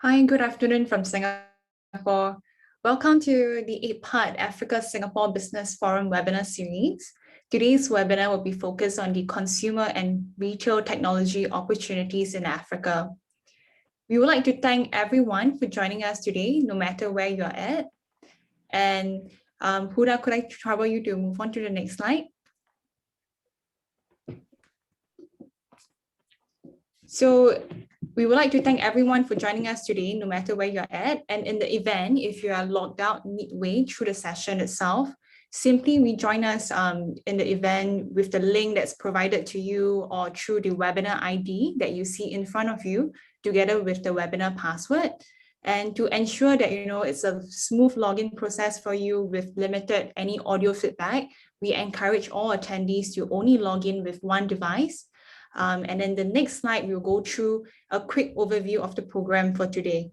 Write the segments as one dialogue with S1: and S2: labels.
S1: Hi, good afternoon from Singapore. Welcome to the 8-part Africa-Singapore Business Forum webinar series. Today's webinar will be focused on the consumer and retail technology opportunities in Africa. We would like to thank everyone for joining us today, no matter where you're at. And Huda, could I trouble you to move on to the next slide? So we would like to thank everyone for joining us today, no matter where you're at. And in the event, if you are logged out midway through the session itself, simply rejoin us in the event with the link that's provided to you or through the webinar ID that you see in front of you, together with the webinar password. And to ensure that it's a smooth login process for you with limited any audio feedback, we encourage all attendees to only log in with one device. And then the next slide, we'll go through a quick overview of the program for today.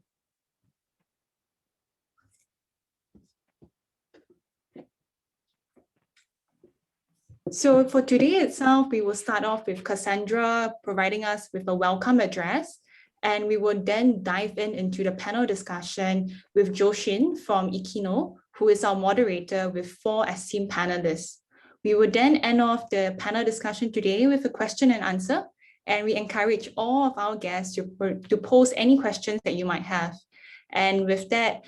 S1: So for today itself, we will start off with Cassandra providing us with a welcome address, and we will then dive into the panel discussion with Joshin from Ikino, who is our moderator with 4 esteemed panelists. We will then end off the panel discussion today with a question and answer, and we encourage all of our guests to pose any questions that you might have. And with that,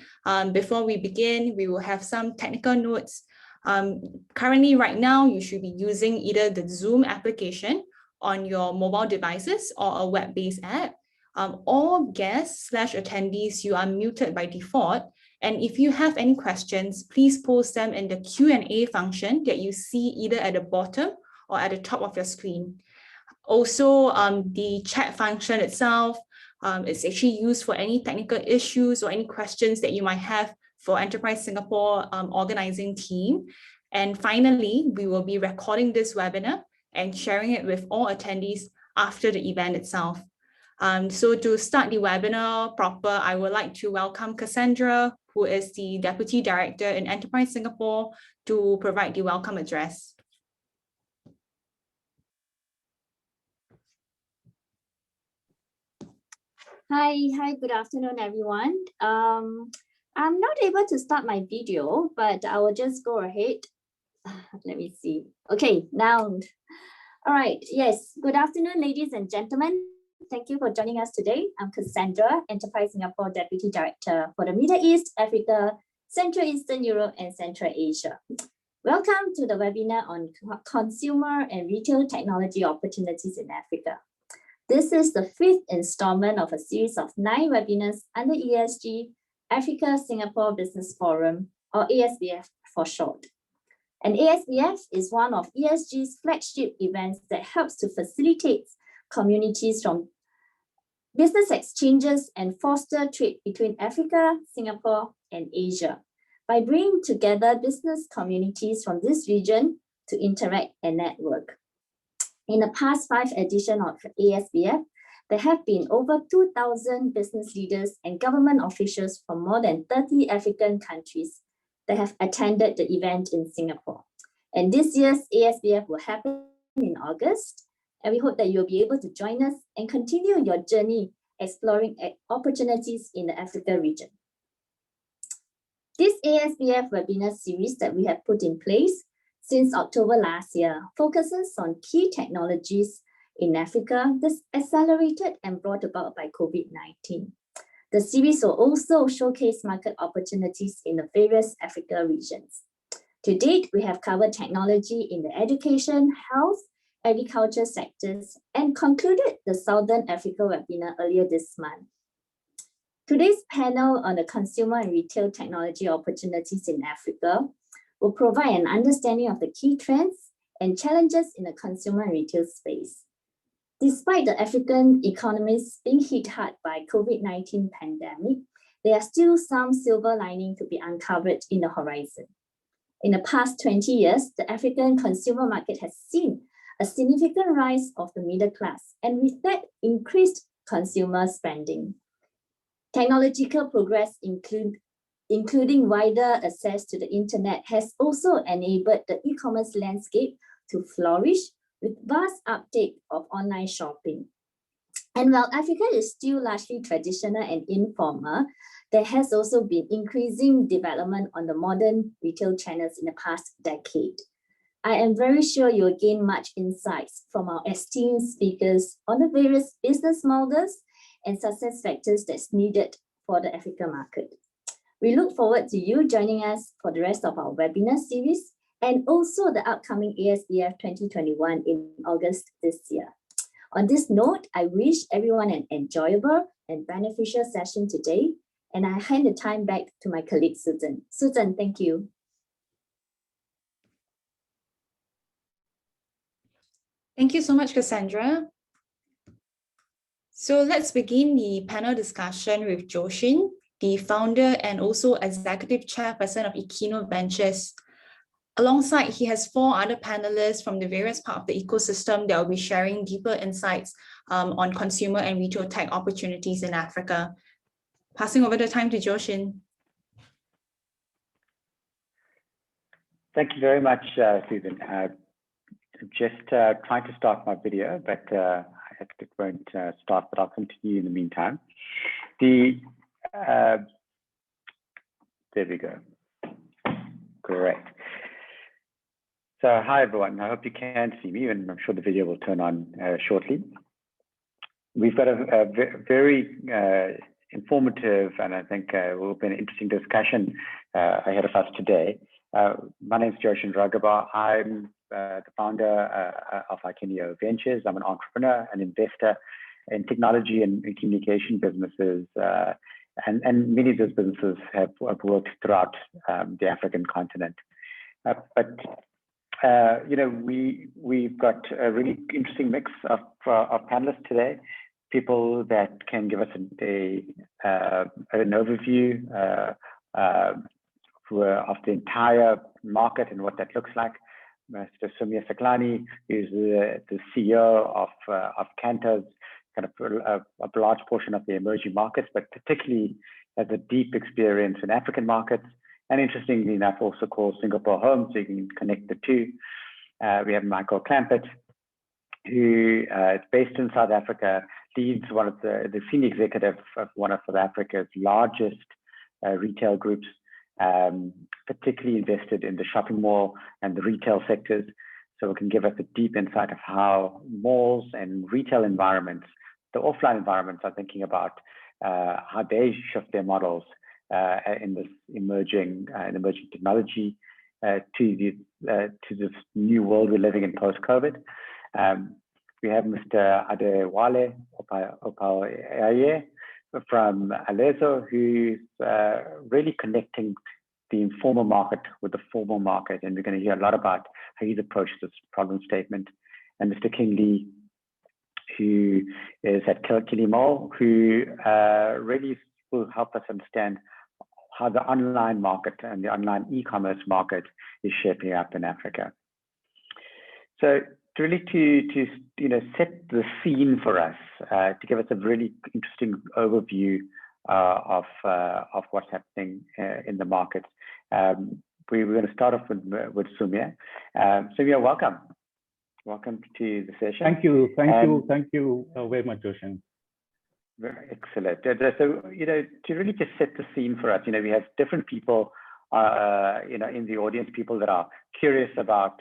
S1: before we begin, we will have some technical notes. Currently, right now, you should be using either the Zoom application on your mobile devices or a web-based app. All guests/attendees, you are muted by default. And if you have any questions, please post them in the Q&A function that you see either at the bottom or at the top of your screen. Also, the chat function itself is actually used for any technical issues or any questions that you might have for Enterprise Singapore organizing team. And finally, we will be recording this webinar and sharing it with all attendees after the event itself. So to start the webinar proper, I would like to welcome Cassandra, who is the Deputy Director in Enterprise Singapore, to provide the welcome address.
S2: Hi, good afternoon, everyone. I'm not able to start my video, but I will just go ahead. Let me see. Okay, now. All right, yes. Good afternoon, ladies and gentlemen. Thank you for joining us today. I'm Cassandra, Enterprise Singapore Deputy Director for the Middle East, Africa, Central Eastern Europe, and Central Asia. Welcome to the webinar on consumer and retail technology opportunities in Africa. This is the 5th installment of a series of 9 webinars under ESG, Africa Singapore Business Forum, or ASBF for short. And ASBF is one of ESG's flagship events that helps to facilitate communities from business exchanges and foster trade between Africa, Singapore, and Asia by bringing together business communities from this region to interact and network. In the past 5 editions of ASBF, there have been over 2,000 business leaders and government officials from more than 30 African countries that have attended the event in Singapore. And this year's ASBF will happen in August, and we hope that you'll be able to join us and continue your journey exploring opportunities in the Africa region. This ASBF webinar series that we have put in place since October last year focuses on key technologies in Africa that's accelerated and brought about by COVID-19. The series will also showcase market opportunities in the various Africa regions. To date, we have covered technology in the education, health, agriculture sectors, and concluded the Southern Africa webinar earlier this month. Today's panel on the consumer and retail technology opportunities in Africa will provide an understanding of the key trends and challenges in the consumer and retail space. Despite the African economies being hit hard by COVID-19 pandemic, there are still some silver lining to be uncovered in the horizon. In the past 20 years, the African consumer market has seen a significant rise of the middle class, and with that, increased consumer spending. Technological progress including wider access to the internet, has also enabled the e-commerce landscape to flourish with vast uptake of online shopping. And while Africa is still largely traditional and informal, there has also been increasing development on the modern retail channels in the past decade. I am very sure you'll gain much insights from our esteemed speakers on the various business models and success factors that's needed for the Africa market. We look forward to you joining us for the rest of our webinar series and also the upcoming ASBF 2021 in August this year. On this note, I wish everyone an enjoyable and beneficial session today, and I hand the time back to my colleague, Susan. Susan, thank you.
S1: Thank you so much, Cassandra. So let's begin the panel discussion with Joshin, the founder and also executive chairperson of Equino Ventures. Alongside, he has 4 other panelists from the various parts of the ecosystem that will be sharing deeper insights on consumer and retail tech opportunities in Africa. Passing over the time to Joshin.
S3: Thank you very much, Susan. Just trying to start my video, but it won't start, but I'll continue in the meantime. There we go. Great. So hi, everyone. I hope you can see me, and I'm sure the video will turn on shortly. We've got a very informative, and I think will be an interesting discussion ahead of us today. My name is Joshin Ragaba. I'm the founder of Equino Ventures. I'm an entrepreneur, an investor in technology and communication businesses, and many of those businesses have worked throughout the African continent. You know, we've got a really interesting mix of panelists today, people that can give us an overview of the entire market and what that looks like. Mr. Soumya Saklani, who's the CEO of Kantar's, kind of a large portion of the emerging markets, but particularly has a deep experience in African markets. And interestingly enough, also calls Singapore home, so you can connect the two. We have Michael Clampett, who is based in South Africa, leads one of the senior executive of one of South Africa's largest retail groups, particularly invested in the shopping mall and the retail sectors. So it can give us a deep insight of how malls and retail environments, the offline environments, are thinking about how they shift their models in this emerging technology to this new world we're living in post-COVID. We have Mr. Adewale Opaye from Alezo, who's really connecting the informal market with the formal market, and we're going to hear a lot about how he's approached this problem statement. And Mr. King Lee, who is at Kilimall, who really will help us understand how the online market and the online e-commerce market is shaping up in Africa. So really to set the scene for us, to give us a really interesting overview of what's happening in the market. We're going to start off with Soumya. Soumya, welcome. Welcome to the session.
S4: Thank you very much, Joshin.
S3: Excellent. So, to really just set the scene for us, we have different people, in the audience, people that are curious about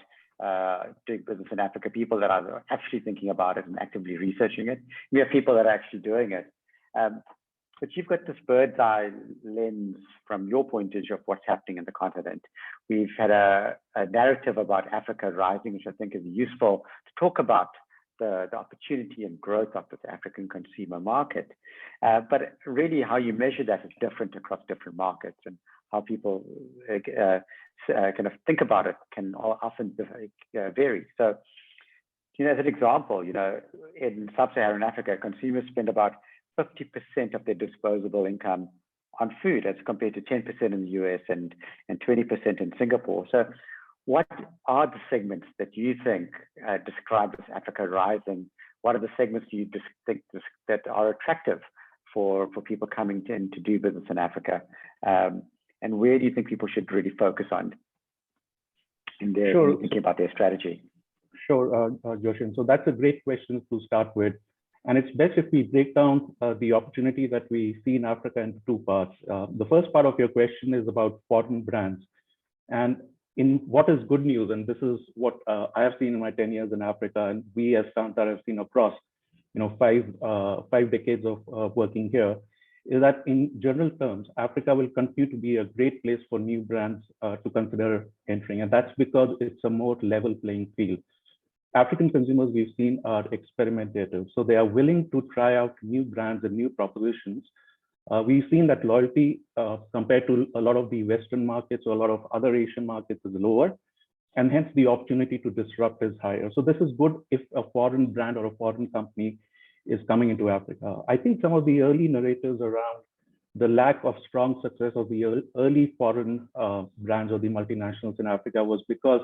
S3: doing business in Africa, people that are actually thinking about it and actively researching it. We have people that are actually doing it. But you've got this bird's eye lens from your point of view of what's happening in the continent. We've had a narrative about Africa rising, which I think is useful to talk about the opportunity and growth of the African consumer market. But really how you measure that is different across different markets, and how people kind of think about it can often vary. So, as an example, in sub-Saharan Africa, consumers spend about 50% of their disposable income on food, as compared to 10% in the US and 20% in Singapore. So what are the segments that you think describe as Africa rising? What are the segments do you think that are attractive for people coming in to do business in Africa? And where do you think people should really focus on in their thinking about their strategy?
S4: Sure, Joshin. So that's a great question to start with. And it's best if we break down the opportunity that we see in Africa into two parts. The first part of your question is about foreign brands. And in what is good news, and this is what I have seen in my 10 years in Africa, and we as Kantar have seen across, five decades of working here, is that in general terms, Africa will continue to be a great place for new brands to consider entering. And that's because it's a more level playing field. African consumers we've seen are experimentative. So they are willing to try out new brands and new propositions. We've seen that loyalty compared to a lot of the Western markets or a lot of other Asian markets is lower. And hence the opportunity to disrupt is higher. So this is good if a foreign brand or a foreign company is coming into Africa. I think some of the early narratives around the lack of strong success of the early foreign brands or the multinationals in Africa was because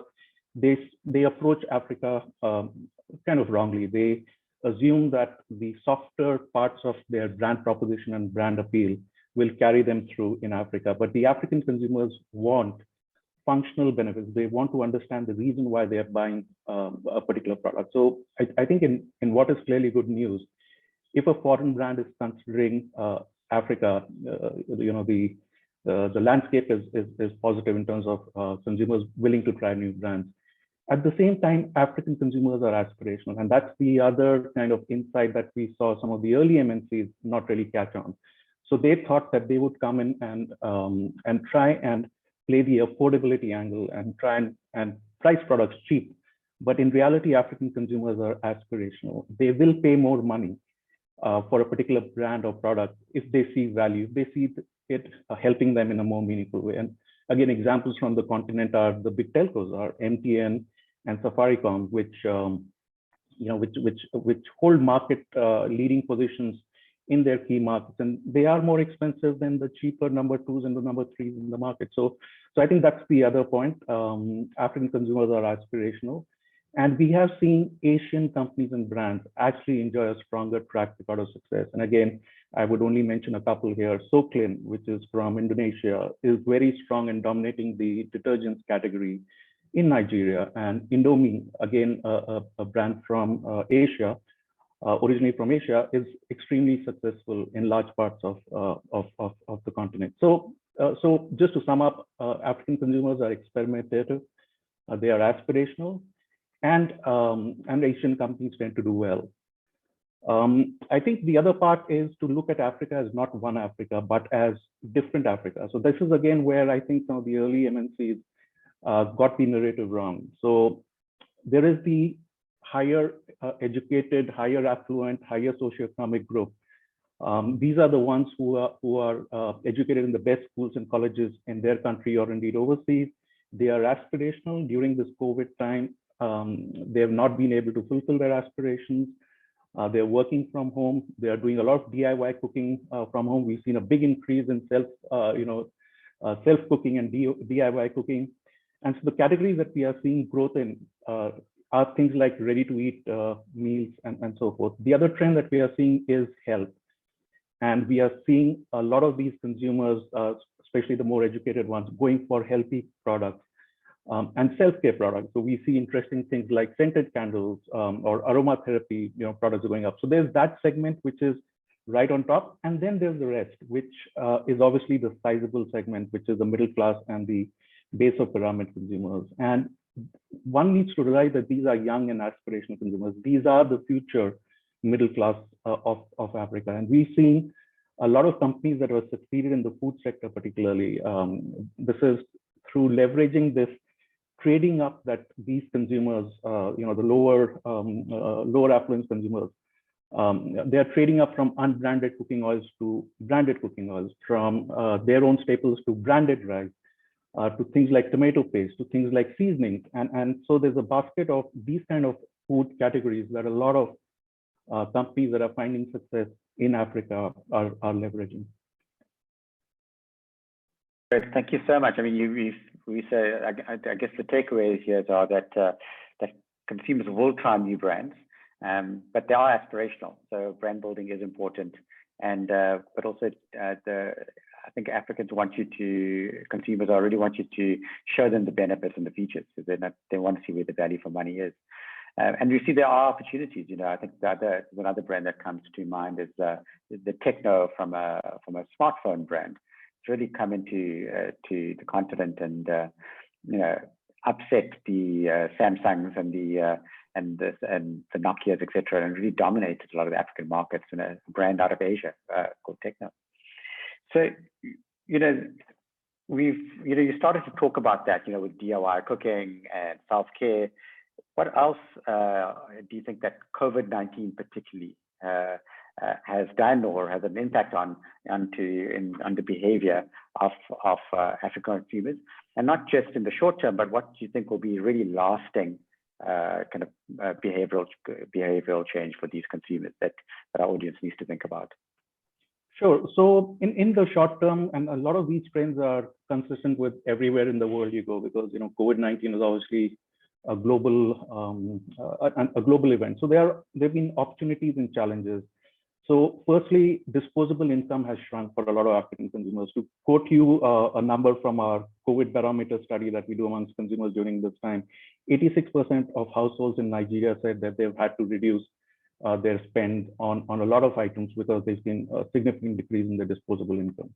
S4: they approach Africa kind of wrongly. They assume that the softer parts of their brand proposition and brand appeal will carry them through in Africa. But the African consumers want functional benefits. They want to understand the reason why they are buying a particular product. So I think in what is clearly good news, if a foreign brand is considering Africa, the landscape is positive in terms of consumers willing to try new brands. At the same time, African consumers are aspirational, and that's the other kind of insight that we saw some of the early MNCs not really catch on. So they thought that they would come in and try and play the affordability angle and try and price products cheap. But in reality, African consumers are aspirational. They will pay more money for a particular brand or product if they see value, they see it helping them in a more meaningful way. And again, examples from the continent are the big telcos, are MTN and Safaricom, which hold market leading positions in their key markets, and they are more expensive than the cheaper number twos and the number threes in the market. So I think that's the other point. African consumers are aspirational, and we have seen Asian companies and brands actually enjoy a stronger track record of success. And again, I would only mention a couple here. Soklin, which is from Indonesia, is very strong in dominating the detergents category in Nigeria. And Indomie, again, a brand from Asia, originally from Asia, is extremely successful in large parts of the continent. So just to sum up, African consumers are experimentative, they are aspirational, and Asian companies tend to do well. I think the other part is to look at Africa as not one Africa, but as different Africa. So this is again where I think some of the early MNCs got the narrative wrong. So there is the higher educated, higher affluent, higher socioeconomic group. These are the ones who are educated in the best schools and colleges in their country or indeed overseas. They are aspirational. During this COVID time, they have not been able to fulfill their aspirations. They're working from home. They are doing a lot of DIY cooking from home. We've seen a big increase in self-cooking and DIY cooking. And so the categories that we are seeing growth in are things like ready-to-eat meals and so forth. The other trend that we are seeing is health. And we are seeing a lot of these consumers, especially the more educated ones, going for healthy products and self-care products. So we see interesting things like scented candles or aromatherapy products are going up. So there's that segment, which is right on top. And then there's the rest, which is obviously the sizable segment, which is the middle class and the base of pyramid consumers. And one needs to realize that these are young and aspirational consumers. These are the future middle class of Africa. And we've seen a lot of companies that have succeeded in the food sector, particularly. This is through leveraging this trading up that these consumers, the lower affluence consumers, they are trading up from unbranded cooking oils to branded cooking oils, from their own staples to branded rice, to things like tomato paste, to things like seasonings. And so there's a basket of these kind of food categories that a lot of companies that are finding success in Africa are leveraging.
S3: Great, thank you so much. I mean, we say, I guess the takeaways here are that that consumers will try new brands, but they are aspirational. So brand building is important, and but also I think Africans consumers already want you to show them the benefits and the features, because they want to see where the value for money is. And we see there are opportunities. I think another brand that comes to mind is the Techno from a smartphone brand. It's really come into to the continent and upset the Samsungs and the Nokias, etc., and really dominated a lot of the African markets in a brand out of Asia called Techno. So, you started to talk about that, with DIY cooking and self-care. What else do you think that COVID-19 particularly has done or has an impact on the behavior of African consumers, and not just in the short term, but what do you think will be really lasting kind of behavioral change for these consumers that our audience needs to think about?
S4: Sure. So in the short term, and a lot of these trends are consistent with everywhere in the world you go, because COVID-19 is obviously a global event. So there've been opportunities and challenges. So firstly, disposable income has shrunk for a lot of African consumers. To quote you a number from our COVID barometer study that we do amongst consumers during this time, 86% of households in Nigeria said that they've had to reduce their spend on a lot of items because there's been a significant decrease in their disposable income.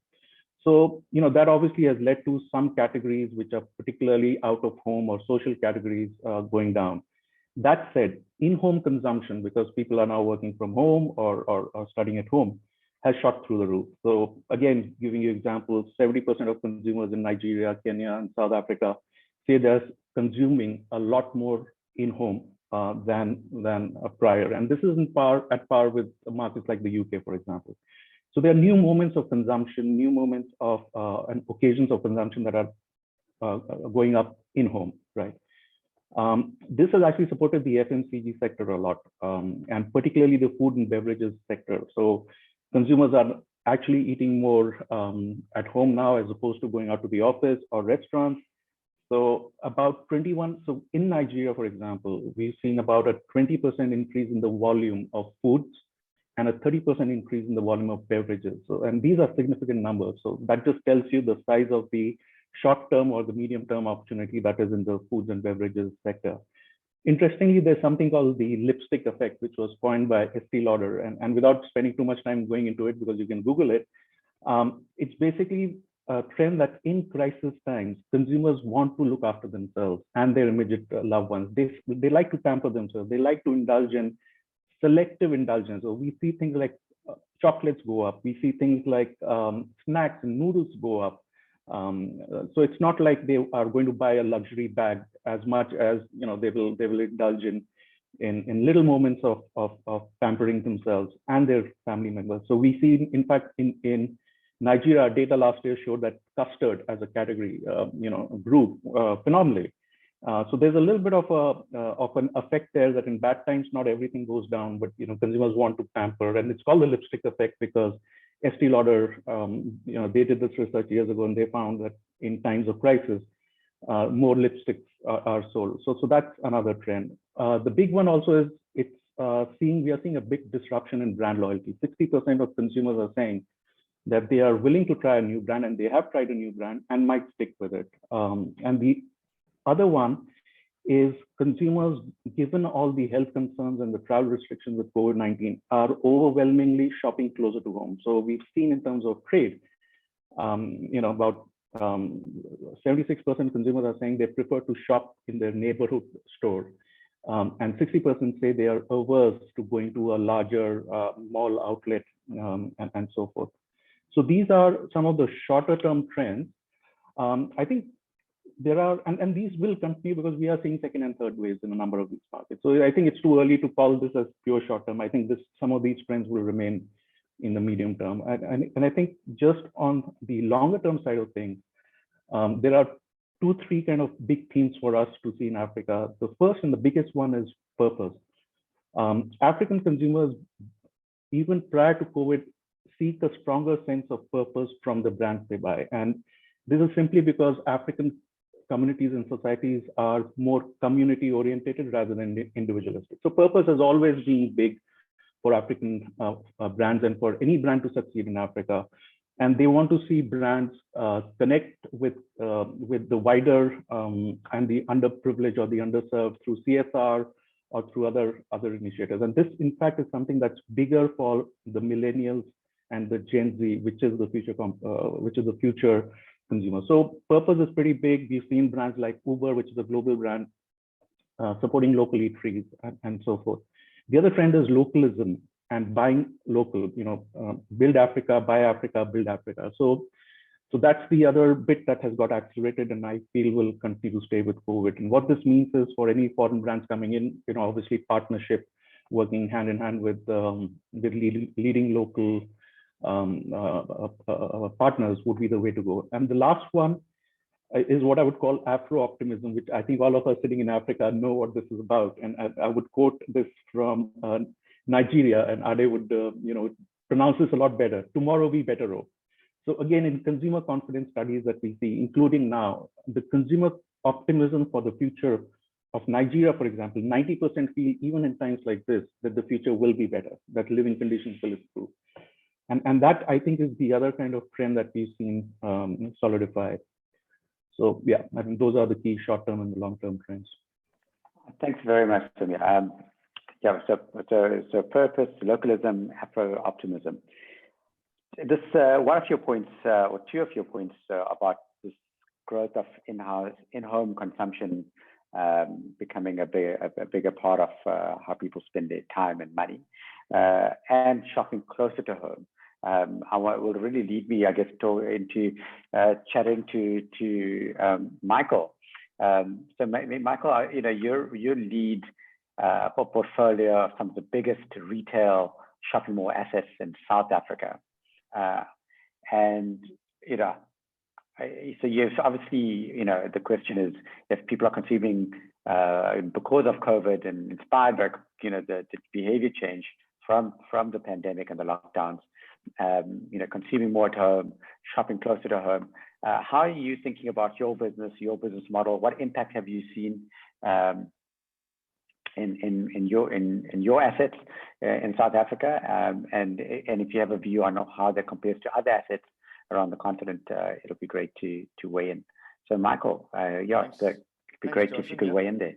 S4: So, that obviously has led to some categories which are particularly out of home or social categories going down. That said, in-home consumption, because people are now working from home or studying at home, has shot through the roof. So again, giving you examples, 70% of consumers in Nigeria, Kenya, and South Africa say they're consuming a lot more in-home than prior. And this is at par with markets like the UK, for example. So there are new moments of consumption, new moments of and occasions of consumption that are going up in home, right? This has actually supported the FMCG sector a lot, and particularly the food and beverages sector. So consumers are actually eating more at home now as opposed to going out to the office or restaurants. So so in Nigeria, for example, we've seen about a 20% increase in the volume of foods and a 30% increase in the volume of beverages. So, and these are significant numbers. So that just tells you the size of the short-term or the medium-term opportunity that is in the foods and beverages sector. Interestingly, there's something called the lipstick effect, which was coined by Estee Lauder. And without spending too much time going into it, because you can Google it, it's basically a trend that in crisis times, consumers want to look after themselves and their immediate loved ones. They like to pamper themselves. They like to indulge in selective indulgence. So we see things like chocolates go up. We see things like snacks and noodles go up. So it's not like they are going to buy a luxury bag as much as they will indulge in little moments of pampering themselves and their family members. So we see, in fact, in Nigeria, data last year showed that custard as a category, grew phenomenally. So there's a little bit of an effect there that in bad times, not everything goes down, but consumers want to pamper, and it's called the lipstick effect because Estee Lauder, they did this research years ago, and they found that in times of crisis, more lipsticks are sold. So that's another trend. The big one also is we are seeing a big disruption in brand loyalty. 60% of consumers are saying that they are willing to try a new brand, and they have tried a new brand and might stick with it. And the other one is consumers, given all the health concerns and the travel restrictions with COVID-19, are overwhelmingly shopping closer to home. So we've seen in terms of trade, about 76% consumers are saying they prefer to shop in their neighborhood store. And 60% say they are averse to going to a larger mall outlet and so forth. So these are some of the shorter term trends. I think there are, and these will continue because we are seeing second and third waves in a number of these markets. So I think it's too early to call this as pure short term. I think some of these trends will remain in the medium term. And I think just on the longer term side of things, there are 2-3 kind of big themes for us to see in Africa. The first and the biggest one is purpose. African consumers, even prior to COVID, seek a stronger sense of purpose from the brands they buy. And this is simply because African communities and societies are more community oriented rather than individualistic. So purpose has always been big for African brands and for any brand to succeed in Africa. And they want to see brands connect with the wider and the underprivileged or the underserved through CSR or through other initiatives. And this, in fact, is something that's bigger for the millennials and the Gen Z, which is the future consumer. So purpose is pretty big. We've seen brands like Uber, which is a global brand, supporting local eateries and so forth. The other trend is localism and buying local. Build Africa, buy Africa, build Africa. So that's the other bit that has got accelerated, and I feel will continue to stay with COVID. And what this means is, for any foreign brands coming in, obviously partnership, working hand in hand with leading local partners would be the way to go. And the last one is what I would call Afro-optimism, which I think all of us sitting in Africa know what this is about. And I would quote this from Nigeria, and Ade would pronounce this a lot better. Tomorrow be better off. So again, in consumer confidence studies that we see, including now, the consumer optimism for the future of Nigeria, for example, 90% feel, even in times like this, that the future will be better, that living conditions will improve. And that, I think, is the other kind of trend that we've seen solidify. So yeah, I think those are the key short-term and the long-term trends.
S3: Thanks very much, Samir. So purpose, localism, Afro-optimism. This one of your points, or two of your points, about this growth of in-home consumption becoming a bigger part of how people spend their time and money, and shopping closer to home. Will really lead me, I guess, into chatting to Michael. So Michael, you lead a portfolio of some of the biggest retail shopping mall assets in South Africa. So yes, obviously, the question is, if people are consuming because of COVID and inspired by, the behavior change from the pandemic and the lockdowns, consuming more at home, shopping closer to home. How are you thinking about your business model? What impact have you seen in your assets in South Africa, and if you have a view on how that compares to other assets around the continent, it'll be great to weigh in. So Michael, it'd be great if you could weigh in there.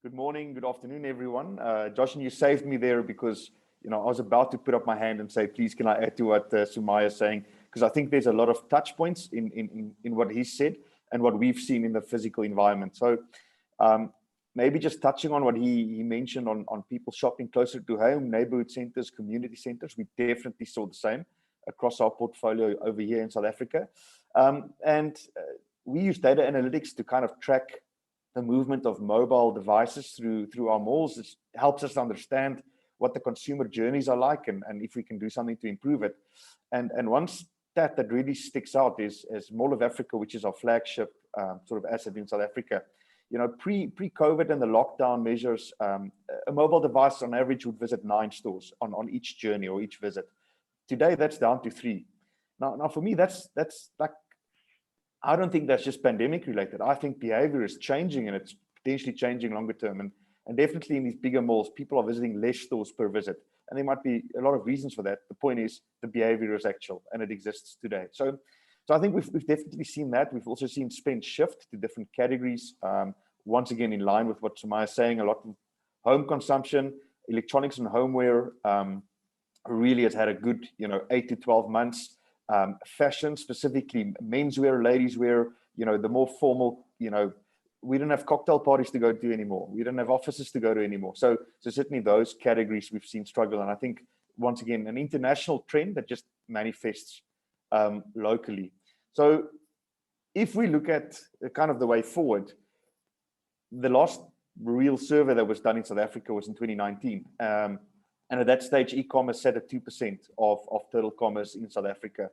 S5: Good morning, good afternoon, everyone. Josh, you saved me there because I was about to put up my hand and say, please, can I add to what Sumaya is saying? Because I think there's a lot of touch points in what he said and what we've seen in the physical environment. So maybe just touching on what he mentioned on people shopping closer to home, neighborhood centers, community centers. We definitely saw the same across our portfolio over here in South Africa. And we use data analytics to kind of track the movement of mobile devices through our malls. It helps us understand what the consumer journeys are like, and if we can do something to improve it. And one stat that really sticks out is Mall of Africa, which is our flagship sort of asset in South Africa. Pre-COVID and the lockdown measures, a mobile device on average would visit 9 stores on each journey or each visit. Today, that's down to 3. Now for me, that's like, I don't think that's just pandemic related. I think behavior is changing, and it's potentially changing longer term. And definitely in these bigger malls, people are visiting less stores per visit. And there might be a lot of reasons for that. The point is the behavior is actual and it exists today. So I think we've definitely seen that. We've also seen spend shift to different categories. Once again, in line with what Sumaya is saying, a lot of home consumption, electronics and homeware really has had a good 8 to 12 months. Fashion, specifically menswear, ladieswear, the more formal, we don't have cocktail parties to go to anymore. We don't have offices to go to anymore. So certainly those categories we've seen struggle. And I think, once again, an international trend that just manifests locally. So if we look at kind of the way forward, the last real survey that was done in South Africa was in 2019. And at that stage, e-commerce sat at 2% of total commerce in South Africa.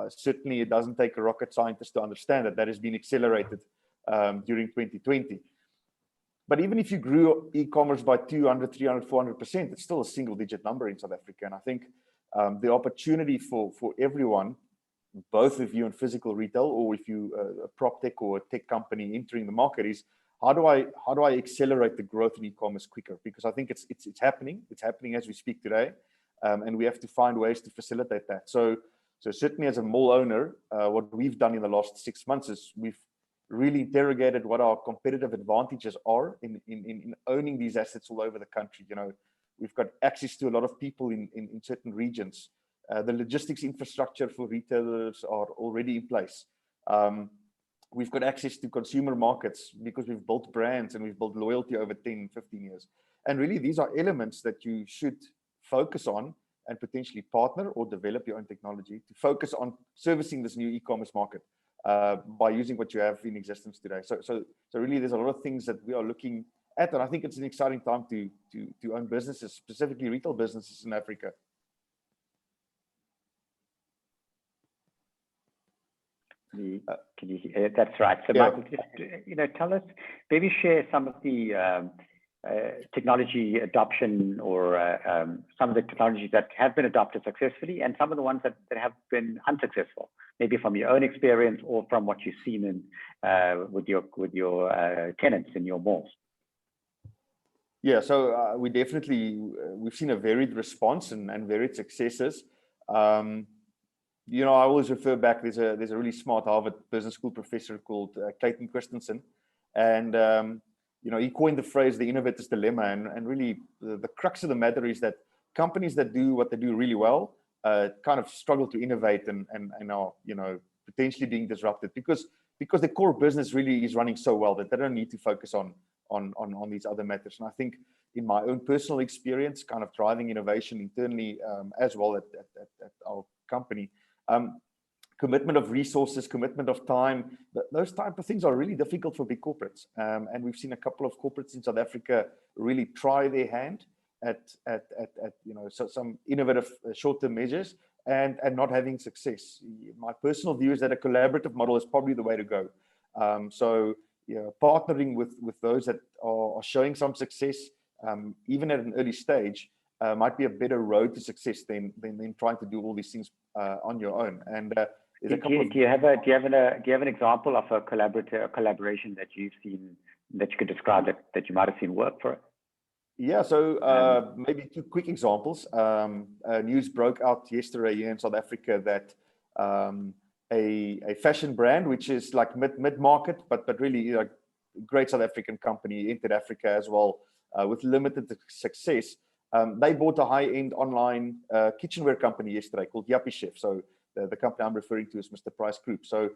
S5: Certainly, it doesn't take a rocket scientist to understand that has been accelerated during 2020. But even if you grew e-commerce by 200, 300, 400%, it's still a single-digit number in South Africa. And I think the opportunity for everyone, both if you're in physical retail or if you a prop tech or a tech company entering the market, is how do I accelerate the growth in e-commerce quicker? Because I think it's happening. It's happening as we speak today, and we have to find ways to facilitate that. So certainly as a mall owner, what we've done in the last 6 months is we've really interrogated what our competitive advantages are in owning these assets all over the country. You know, we've got access to a lot of people in certain regions. The logistics infrastructure for retailers are already in place. We've got access to consumer markets because we've built brands and we've built loyalty over 10, 15 years. And really, these are elements that you should focus on and potentially partner or develop your own technology to focus on servicing this new e-commerce market by using what you have in existence today. So really, there's a lot of things that we are looking at, and I think it's an exciting time to own businesses, specifically retail businesses in Africa.
S3: Can you that's right. So
S5: yeah.
S3: Michael, just tell us, maybe share some of the technology adoption or some of the technologies that have been adopted successfully and some of the ones that have been unsuccessful, maybe from your own experience or from what you've seen in with your tenants in your malls.
S5: Yeah, so we've seen a varied response and varied successes. I always refer back, there's a really smart Harvard Business School professor called Clayton Christensen, and he coined the phrase the innovator's dilemma, and really the crux of the matter is that companies that do what they do really well kind of struggle to innovate and are potentially being disrupted because the core business really is running so well that they don't need to focus on these other matters. And I think in my own personal experience, kind of driving innovation internally as well at our company, commitment of resources, commitment of time, those type of things are really difficult for big corporates. And we've seen a couple of corporates in South Africa really try their hand at some innovative short-term measures and not having success. My personal view is that a collaborative model is probably the way to go. Partnering with those that are showing some success, even at an early stage, might be a better road to success than trying to do all these things on your own. And there's a couple
S3: do you have an example of a collaboration that you've seen that you could describe that you might have seen work for it?
S5: Yeah, so maybe two quick examples. News broke out yesterday here in South Africa that a fashion brand, which is like mid-market, but really a great South African company, entered Africa as well with limited success. They bought a high-end online kitchenware company yesterday called Yappie Chef. So the company I'm referring to is Mr. Price Group. So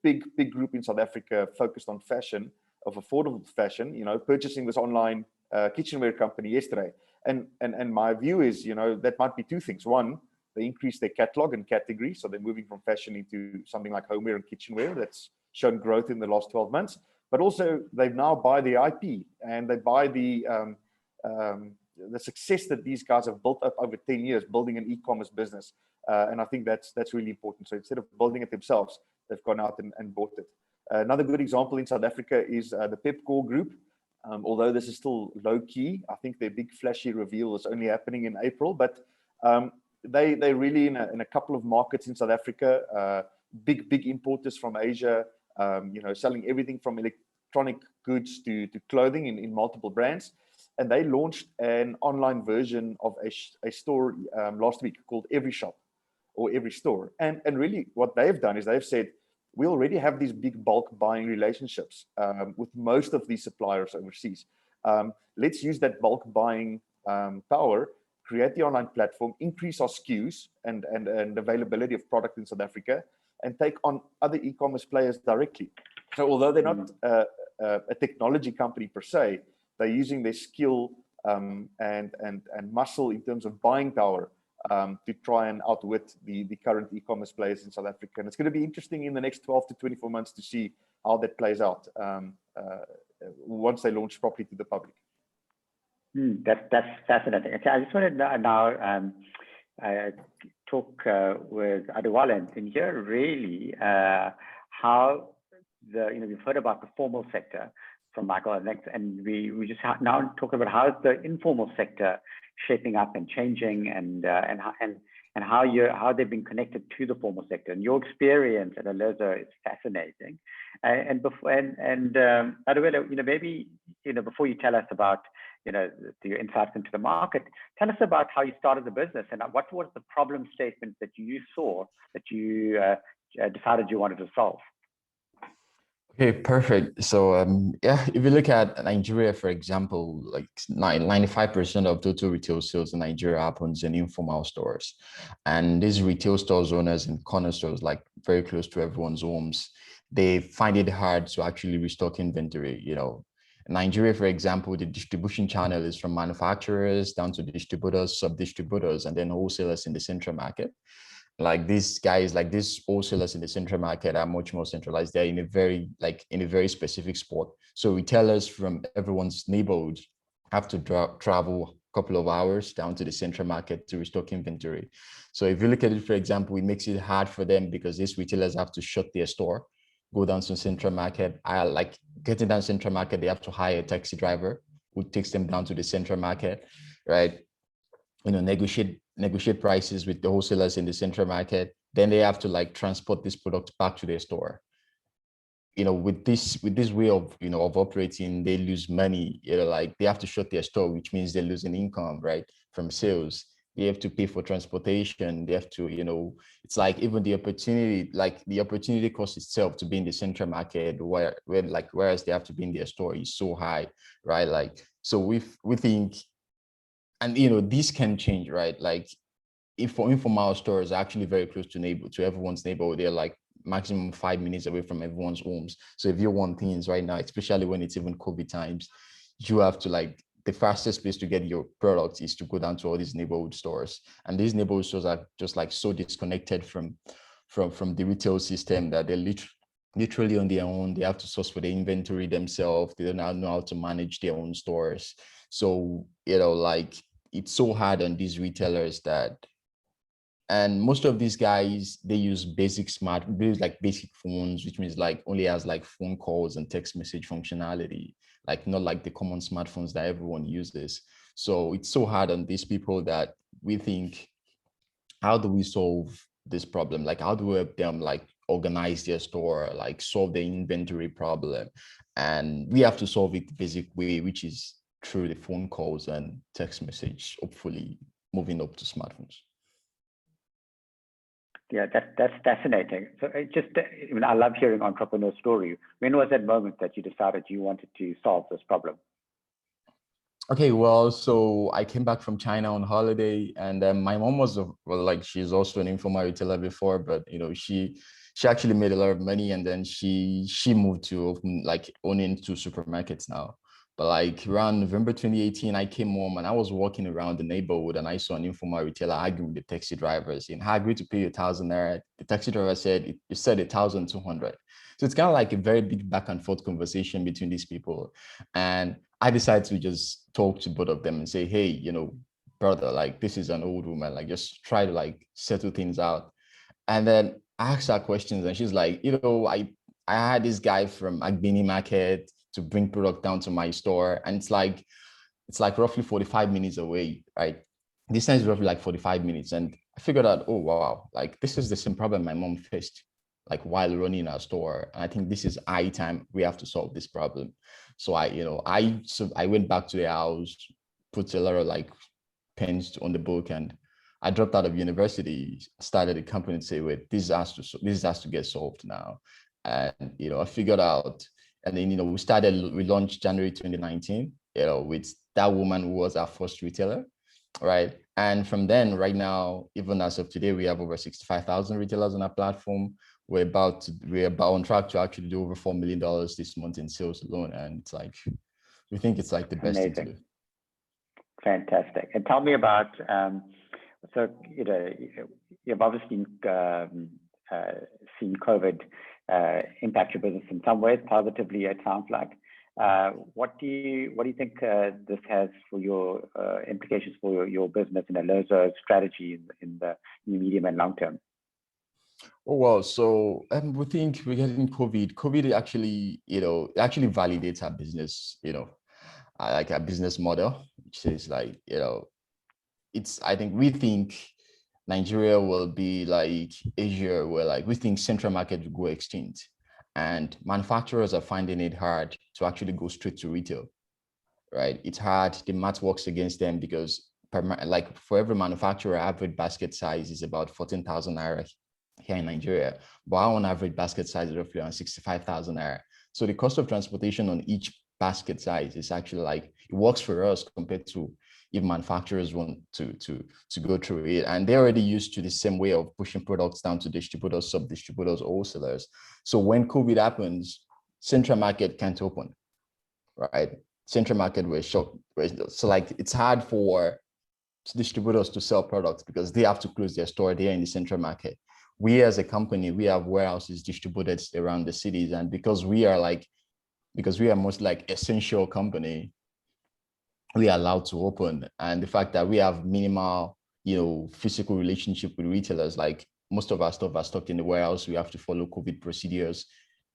S5: big group in South Africa focused on fashion, of affordable fashion, purchasing this online kitchenware company yesterday. And my view is, that might be two things. One, they increased their catalog and category. So they're moving from fashion into something like homeware and kitchenware that's shown growth in the last 12 months. But also they now buy the IP and they buy the success that these guys have built up over 10 years, building an e-commerce business. And I think that's really important. So instead of building it themselves, they've gone out and bought it. Another good example in South Africa is the Pepkor Group. Although this is still low key, I think their big flashy reveal is only happening in April, but they really in a couple of markets in South Africa, big importers from Asia, selling everything from electronic goods to clothing in multiple brands. And they launched an online version of a store last week called Every Shop or Every Store. And really what they've done is they've said, we already have these big bulk buying relationships with most of these suppliers overseas. Let's use that bulk buying power, create the online platform, increase our SKUs and availability of product in South Africa, and take on other e-commerce players directly. So although they're not a technology company per se, they're using their skill and muscle in terms of buying power to try and outwit the current e-commerce players in South Africa. And it's going to be interesting in the next 12 to 24 months to see how that plays out once they launch properly to the public.
S3: That's fascinating. Okay, I just wanted to now talk with Adewale and hear really how we've heard about the formal sector from Michael and we just now talk about how is the informal sector shaping up and changing and how they've been connected to the formal sector. And your experience at Alezo is fascinating. Adewale, maybe before you tell us about your insights into the market, tell us about how you started the business and what was the problem statement that you saw that you decided you wanted to solve.
S6: Okay, perfect. So yeah, if you look at Nigeria, for example, like 95% of total retail sales in Nigeria happens in informal stores. And these retail stores owners and corner stores, like very close to everyone's homes, they find it hard to actually restock inventory. In Nigeria, for example, the distribution channel is from manufacturers down to distributors, sub-distributors, and then wholesalers in the central market. Like these guys, like these wholesalers in the central market are much more centralized. They're in a very specific spot. So retailers from everyone's neighborhood have to travel a couple of hours down to the central market to restock inventory. So if you look at it, for example, it makes it hard for them because these retailers have to shut their store, go down to central market. Like getting down central market, they have to hire a taxi driver who takes them down to the central market, right? Negotiate prices with the wholesalers in the central market. Then they have to like transport this product back to their store. With this way of of operating, they lose money. Like they have to shut their store, which means they're losing income, right, from sales. They have to pay for transportation. They have to, it's like even the opportunity cost itself to be in the central market, whereas they have to be in their store is so high, right? Like, so we think, and this can change, right? Like if for informal stores are actually very close to everyone's neighborhood, they're like maximum 5 minutes away from everyone's homes. So if you want things right now, especially when it's even COVID times, you have to like, the fastest place to get your products is to go down to all these neighborhood stores. And these neighborhood stores are just like so disconnected from the retail system that they're literally on their own. They have to source for the inventory themselves. They don't know how to manage their own stores. So, like it's so hard on these retailers and most of these guys, they use basic phones, which means like only has like phone calls and text message functionality, like not like the common smartphones that everyone uses. So it's so hard on these people that we think, how do we solve this problem? Like, how do we help them like organize their store, like solve the inventory problem? And we have to solve it the basic way, which is through the phone calls and text message, hopefully moving up to smartphones.
S3: Yeah, that's fascinating. So I love hearing entrepreneur story. When was that moment that you decided you wanted to solve this problem?
S6: Okay, well, so I came back from China on holiday, and my mom was she's also an informal retailer before, but she actually made a lot of money, and then she moved to like owning 2 supermarkets now. But like around November 2018, I came home and I was walking around the neighborhood and I saw an informal retailer arguing with the taxi drivers. And I agreed to pay 1,000 naira. The taxi driver said it said 1,200. So it's kind of like a very big back and forth conversation between these people. And I decided to just talk to both of them and say, hey, brother, like this is an old woman, like just try to like settle things out. And then I asked her questions and she's like, I had this guy from Agbini Market to bring product down to my store. And it's like roughly 45 minutes away, right? Distance is roughly like 45 minutes. And I figured out, oh, wow, like this is the same problem my mom faced, like while running our store. And I think this is high time we have to solve this problem. So I went back to the house, put a lot of like pens on the book, and I dropped out of university, started a company to say, wait, this has to get solved now. And I figured out, and then we launched January 2019, with that woman who was our first retailer, right? And from then, right now, even as of today, we have over 65,000 retailers on our platform. We're about on track to actually do over $4 million this month in sales alone, and it's like we think it's like the best thing to do.
S3: Fantastic. And tell me about you've obviously seen COVID impact your business in some ways positively. It sounds like. What do you think this has for your implications for your business and Allozo's strategy in the medium and long term?
S6: Oh, well, so we think regarding COVID actually, actually validates our business, like our business model, which is like, we think Nigeria will be like Asia, where like we think central market will go extinct, and manufacturers are finding it hard to actually go straight to retail, right? It's hard. The math works against them because like for every manufacturer, average basket size is about 14,000 naira here in Nigeria, but our own average basket size is roughly around 65,000 naira. So the cost of transportation on each basket size is actually like, it works for us compared to if manufacturers want to go through it. And they're already used to the same way of pushing products down to distributors, sub-distributors, wholesalers. So when COVID happens, Central Market can't open, right? Central Market was shut. So like, it's hard for distributors to sell products because they have to close their store there in the Central Market. We as a company, we have warehouses distributed around the cities. And because we are most like essential company, we are allowed to open. And the fact that we have minimal, physical relationship with retailers, like most of our stuff are stocked in the warehouse. We have to follow COVID procedures,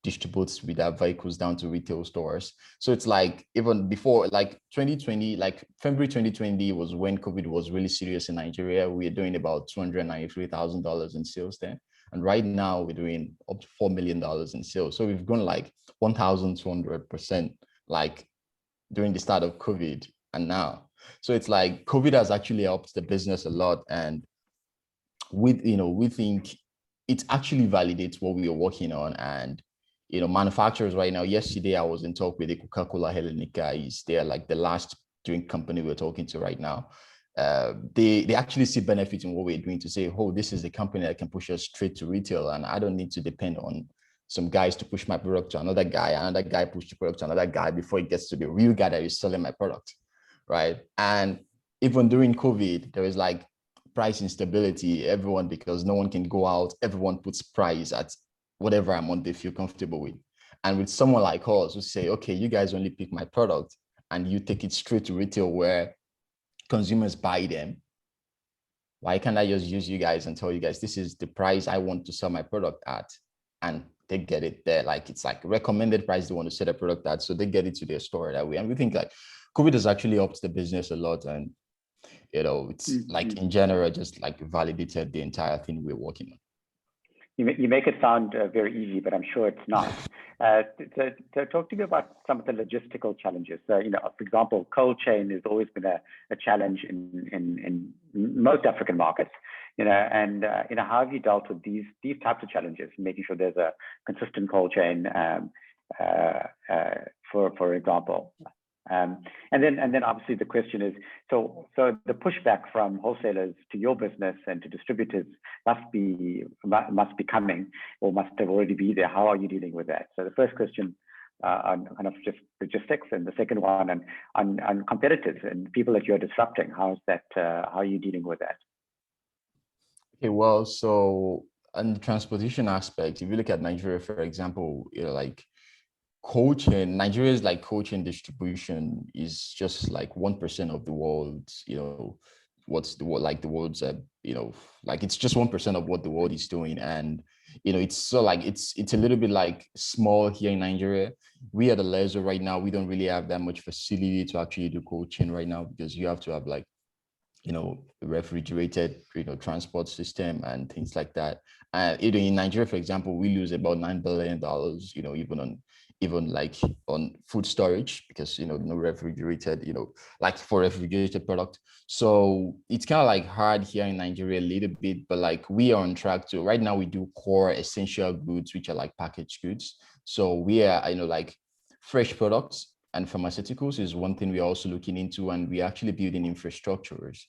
S6: distribute with our vehicles down to retail stores. So it's like, even before, like 2020, like February 2020 was when COVID was really serious in Nigeria. We are doing about $293,000 in sales then. And right now we're doing up to $4 million in sales. So we've grown like 1,200%, like during the start of COVID and now. So it's like COVID has actually helped the business a lot. And we think it actually validates what we are working on. And manufacturers right now, yesterday I was in talk with the Coca-Cola Hellenica. They're like the last drink company we're talking to right now. They actually see benefit in what we're doing, to say, oh, this is a company that can push us straight to retail, and I don't need to depend on some guys to push my product to another guy push the product to another guy before it gets to the real guy that is selling my product, right? And even during COVID, there is like price instability. Everyone, because no one can go out, everyone puts price at whatever amount they feel comfortable with. And with someone like us who say, okay, you guys only pick my product and you take it straight to retail where consumers buy them, why can't I just use you guys and tell you guys, this is the price I want to sell my product at, and they get it there? Like, it's like recommended price they want to sell the product at, so they get it to their store that way. And we think like COVID has actually helped the business a lot. And it's like, in general, just like validated the entire thing we're working on.
S3: You make it sound very easy, but I'm sure it's not. To talk to you about some of the logistical challenges. For example, cold chain has always been a challenge in most African markets. And how have you dealt with these types of challenges, making sure there's a consistent cold chain, for example. And then obviously the question is, so the pushback from wholesalers to your business and to distributors must be coming, or must have already be there. How are you dealing with that? So the first question on kind of just logistics, and the second one on competitors and people that you're disrupting. How are you dealing with that?
S6: Okay, well, so on the transportation aspect, if you look at Nigeria, for example, like cold chain, Nigeria's like cold chain distribution is just like 1% of the world's, what's the world, like the world's, like it's just 1% of what the world is doing. And, it's so like, it's a little bit like small here in Nigeria. We are the laser right now. We don't really have that much facility to actually do cold chain right now, because you have to have like, refrigerated, transport system and things like that. And in Nigeria, for example, we lose about $9 billion, even like on food storage, because no refrigerated, like for refrigerated product. So it's kind of like hard here in Nigeria a little bit, but like we are on track to, right now we do core essential goods, which are like packaged goods. So we are, like fresh products and pharmaceuticals is one thing we're also looking into, and we're actually building infrastructures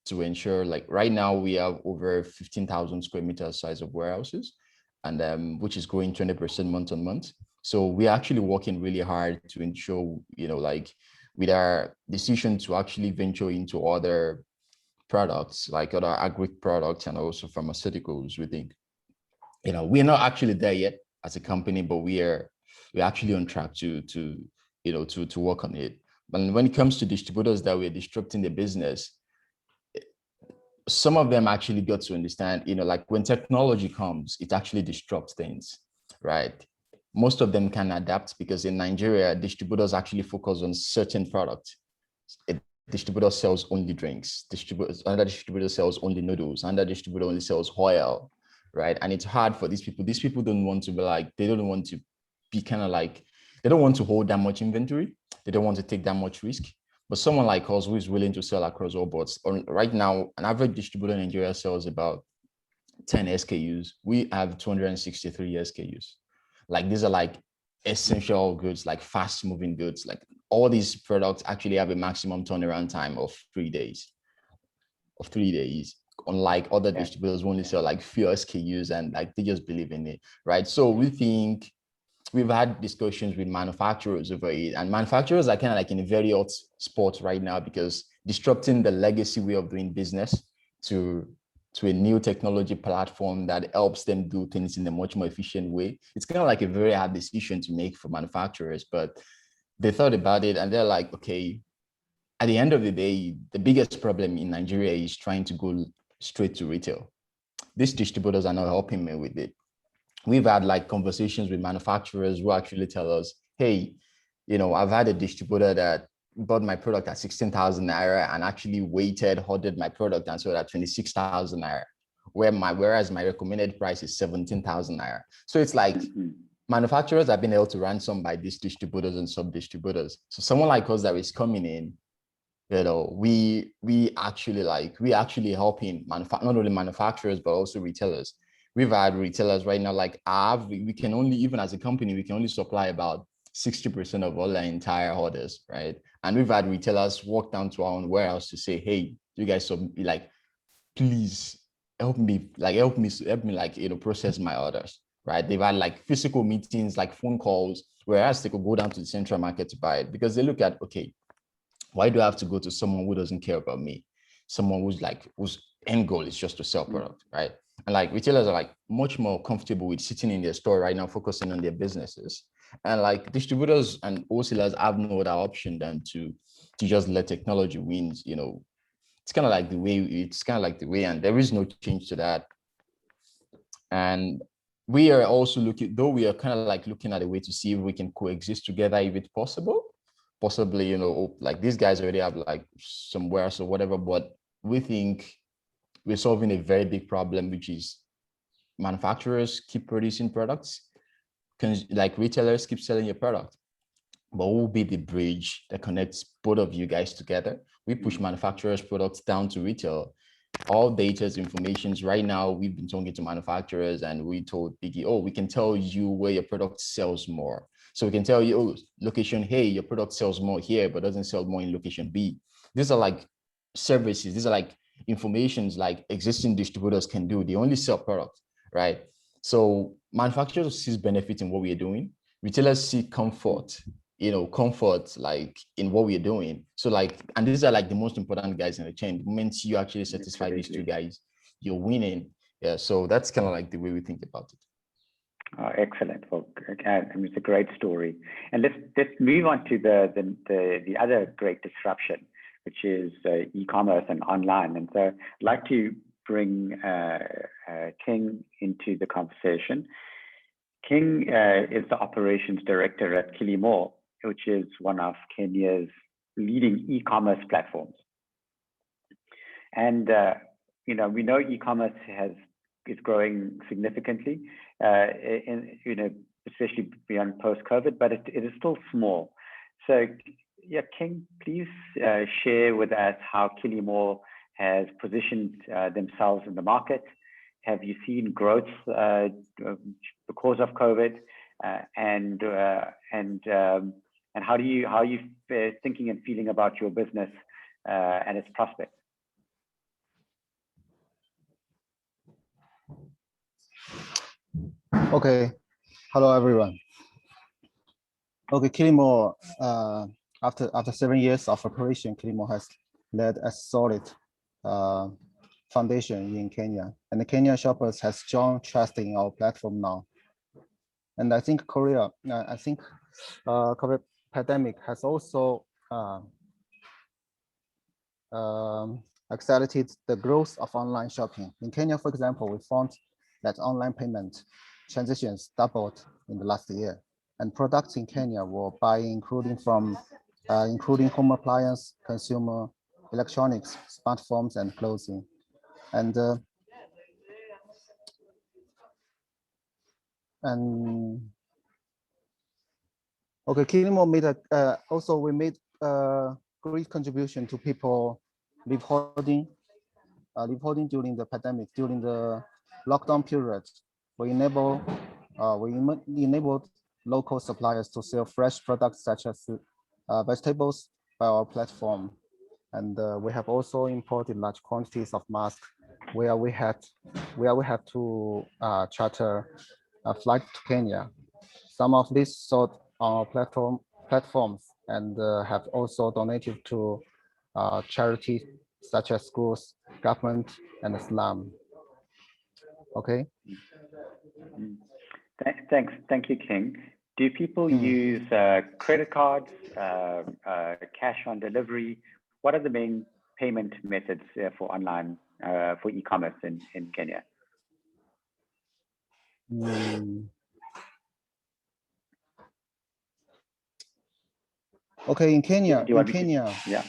S6: to ensure, like right now we have over 15,000 square meters size of warehouses, and which is growing 20% month on month. So we're actually working really hard to ensure, like with our decision to actually venture into other products, like other agri products and also pharmaceuticals, we think, we're not actually there yet as a company, but we're actually on track to work on it. But when it comes to distributors that we're disrupting the business, some of them actually got to understand, like when technology comes, it actually disrupts things, right? Most of them can adapt, because in Nigeria, distributors actually focus on certain products. A distributor sells only drinks, another distributor sells only noodles, another distributor only sells oil, right? And it's hard for these people. These people don't want to be like, they don't want to be kind of like, they don't want to hold that much inventory. They don't want to take that much risk. But someone like us who is willing to sell across all boards, right now, an average distributor in Nigeria sells about 10 SKUs. We have 263 SKUs. Like these are like essential goods, like fast moving goods. Like all these products actually have a maximum turnaround time of 3 days. Unlike other distributors who only sell like few SKUs and like they just believe in it, right? So we think we've had discussions with manufacturers over it, and manufacturers are kind of like in a very hot spot right now because disrupting the legacy way of doing business to a new technology platform that helps them do things in a much more efficient way. It's kind of like a very hard decision to make for manufacturers, but they thought about it and they're like, okay, at the end of the day, the biggest problem in Nigeria is trying to go straight to retail. These distributors are not helping me with it. We've had like conversations with manufacturers who actually tell us, hey, I've had a distributor that bought my product at 16,000 naira and actually hoarded my product and sold at 26,000 naira, whereas my recommended price is 17,000 naira. So it's like manufacturers have been able to ransom by these distributors and sub-distributors. So someone like us that is coming in, we actually helping not only manufacturers but also retailers. We've had retailers right now, like we can only, even as a company, we can only supply about 60% of all our entire orders, right? And we've had retailers walk down to our own warehouse to say, hey, you guys, please help me process my orders, right? They've had like physical meetings, like phone calls, whereas they could go down to the central market to buy it because they look at, okay, why do I have to go to someone who doesn't care about me? Someone whose end goal is just to sell product, right? And like retailers are like much more comfortable with sitting in their store right now, focusing on their businesses. And like distributors and wholesalers have no other option than to just let technology win. It's kind of like the way, and there is no change to that. And we are also looking at a way to see if we can coexist together if it's possible. Possibly, like these guys already have like some wares or whatever, but we think we're solving a very big problem, which is manufacturers keep producing products, like retailers keep selling your product. But we'll be the bridge that connects both of you guys together. We push manufacturers' products down to retail. All data's informations right now, we've been talking to manufacturers and we told Biggie, oh, we can tell you where your product sells more. So we can tell you, oh, location, hey, your product sells more here, but doesn't sell more in location B. These are like services. These are like informations like existing distributors can do. They only sell product, right? So manufacturers see benefit in what we are doing. Retailers see comfort like in what we're doing. So like, and these are like the most important guys in the chain. The moment you actually satisfy these two guys, you're winning. Yeah. So that's kind of like the way we think about it.
S3: Excellent. Well, it's a great story. And let's move on to the other great disruption, which is e-commerce and online. And so I'd like to bring King into the conversation. King is the operations director at Killimore, which is one of Kenya's leading e-commerce platforms. And we know e-commerce is growing significantly, especially beyond post-COVID, but it is still small. So, yeah, King, please share with us how Killimore has positioned themselves in the market. Have you seen growth because of COVID, and how are you thinking and feeling about your business and its prospects?
S7: Okay, hello everyone. Okay, Killimore, after 7 years of operation, Killimore has led a solid foundation in Kenya, and the Kenyan shoppers has strong trust in our platform now. And I think COVID pandemic has also accelerated the growth of online shopping. In Kenya, for example, we found that online payment transactions doubled in the last year, and products in Kenya were buying including home appliance, consumer electronics, smartphones, and clothing. And okay, Killimore made a great contribution to people living during the pandemic, during the lockdown period. We enabled local suppliers to sell fresh products such as vegetables by our platform. And we have also imported large quantities of masks where we had to charter a flight to Kenya. Some of these sold on our platforms and have also donated to charities such as schools, government, and the slum. Okay.
S3: Thank you, King. Do people use credit cards, cash on delivery? What are the main payment methods for online, for e-commerce in Kenya?
S7: Okay, in Kenya,
S3: yeah.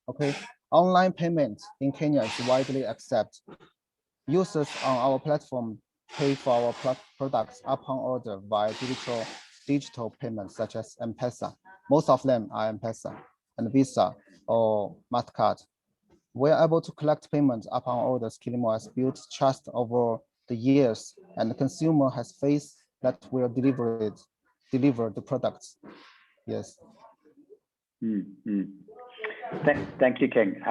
S7: Okay, online payment in Kenya is widely accepted. Users on our platform pay for our products upon order via digital payments such as M-Pesa. Most of them are M-Pesa and Visa or MasterCard. We are able to collect payments upon orders. Kilimo has built trust over the years, and the consumer has faith that we will deliver the products. Yes.
S3: Thank you, King.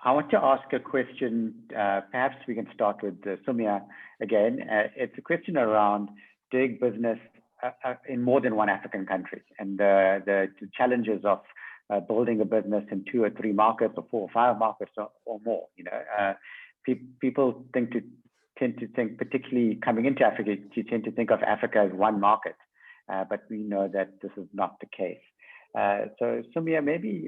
S3: I want to ask a question. Perhaps we can start with Sumia again. It's a question around doing business in more than one African country and the challenges of building a business in 2 or 3 markets or 4 or 5 markets or more. You know, people tend to think, particularly coming into Africa, you tend to think of Africa as one market, but we know that this is not the case. So Sumia, maybe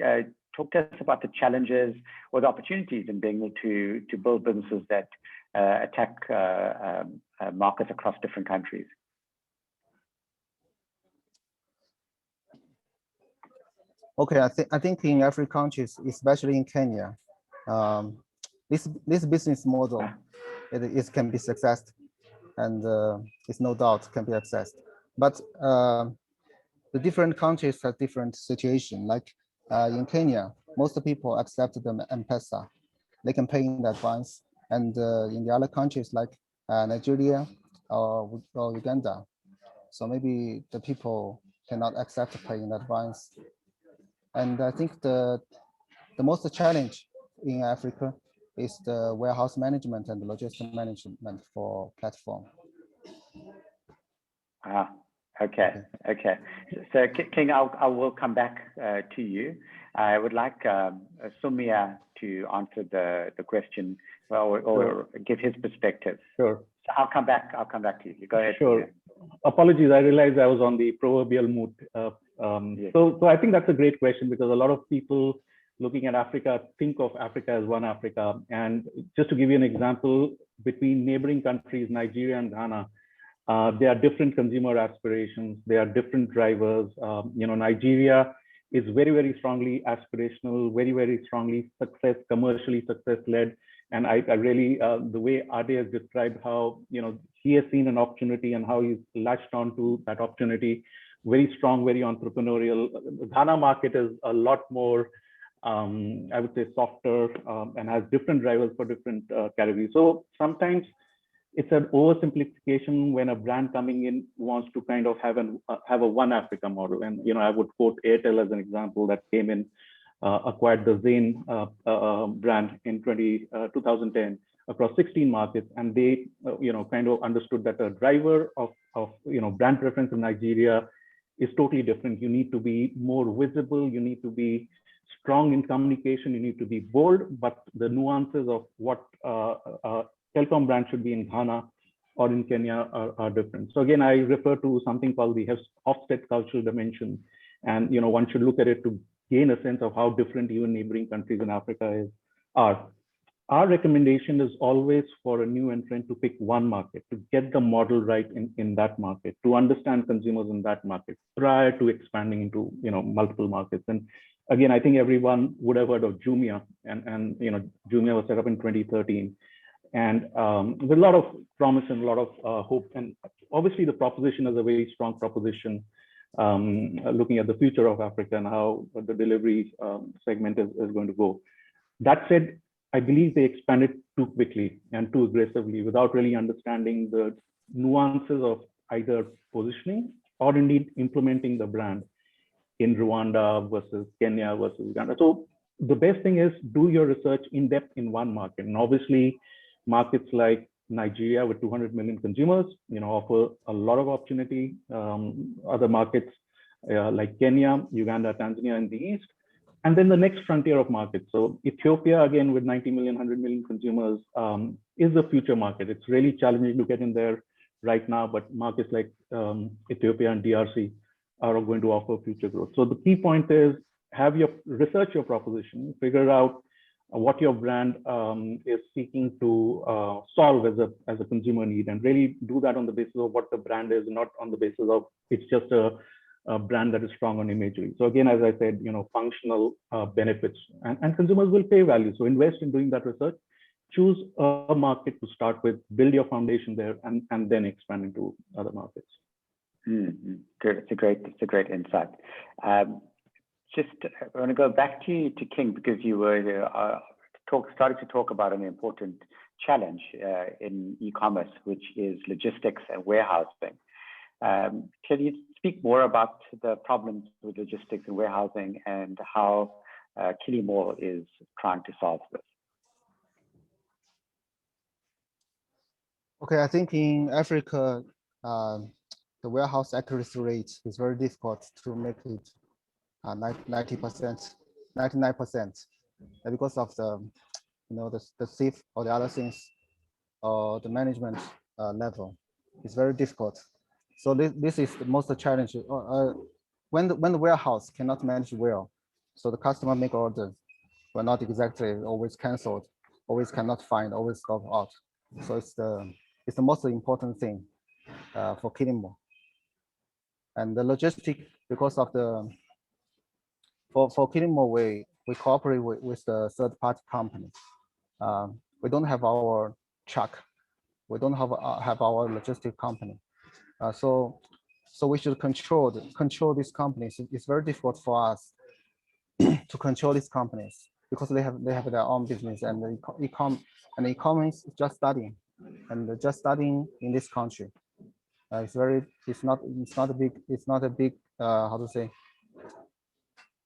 S3: talk to us about the challenges or the opportunities in being able to build businesses that attack markets across different countries.
S7: Okay, I think in every country, especially in Kenya, this business model it can be successful, and it's no doubt can be accessed. But the different countries have different situation. Like in Kenya, most people accept the M-Pesa. They can pay in advance. And in the other countries like Nigeria or Uganda, so maybe the people cannot accept to pay in advance. And I think the most challenge in Africa is the warehouse management and the logistics management for platform.
S3: Okay. So King, I will come back to you. I would like Sumia to answer the question or give his perspective.
S4: Sure.
S3: So I'll come back to you. Go ahead.
S4: Sure. Sumia. Apologies, I realized I was on the proverbial mute. Yes. So I think that's a great question, because a lot of people looking at Africa think of Africa as one Africa. And just to give you an example, between neighboring countries, Nigeria and Ghana, there are different consumer aspirations. There are different drivers. Nigeria is very, very strongly aspirational, very, very strongly commercially success-led. And I really, the way Ade has described how, he has seen an opportunity and how he's latched onto that opportunity, very strong, very entrepreneurial. The Ghana market is a lot more, I would say, softer and has different drivers for different categories. So sometimes it's an oversimplification when a brand coming in wants to kind of have a one Africa model. And I would quote Airtel as an example that came in, acquired the Zain brand in 2010 across 16 markets, and they kind of understood that a driver of brand preference in Nigeria is totally different. You need to be more visible. You need to be strong in communication. You need to be bold, but the nuances of what telecom brand should be in Ghana or in Kenya are different. So again, I refer to something called the offset cultural dimension. And one should look at it to gain a sense of how different even neighboring countries in Africa are. Our recommendation is always for a new entrant to pick one market, to get the model right in that market, to understand consumers in that market prior to expanding into multiple markets. And again, I think everyone would have heard of Jumia, and Jumia was set up in 2013. And with a lot of promise and a lot of hope. And obviously the proposition is a very strong proposition, looking at the future of Africa and how the delivery segment is going to go. That said, I believe they expanded too quickly and too aggressively without really understanding the nuances of either positioning or indeed implementing the brand in Rwanda versus Kenya versus Uganda. So the best thing is do your research in depth in one market. And obviously markets like Nigeria with 200 million consumers, offer a lot of opportunity. Other markets like Kenya, Uganda, Tanzania in the East, and then the next frontier of markets. So Ethiopia, again, with 90 million, 100 million consumers, is the future market. It's really challenging to get in there right now, but markets like Ethiopia and DRC are going to offer future growth. So the key point is research your proposition, figure out what your brand is seeking to solve as a consumer need, and really do that on the basis of what the brand is, not on the basis of it's just a brand that is strong on imagery. So again, as I said, functional benefits, and consumers will pay value. So invest in doing that research. Choose a market to start with, build your foundation there, and then expand into other markets.
S3: Good. It's a great insight. Just I want to go back to King, because you were starting to talk about an important challenge in e-commerce, which is logistics and warehousing. Can you speak more about the problems with logistics and warehousing and how Kilimo is trying to solve this?
S7: Okay, I think in Africa, the warehouse accuracy rate is very difficult to make it 90%, 99%, because of the thief or the other things, or the management level. It's very difficult. So this is the most challenge. When the warehouse cannot manage well, so the customer make order, but not exactly, always canceled, always cannot find, always stop out. So it's the most important thing for Kilimo. And the logistic, because of for Kilimo, we cooperate with the third-party company. We don't have our truck. We don't have our logistic company. So we should control these companies. It's very difficult for us to control these companies because they have their own business, and the e-commerce is just starting, and just starting in this country. It's not a big how to say.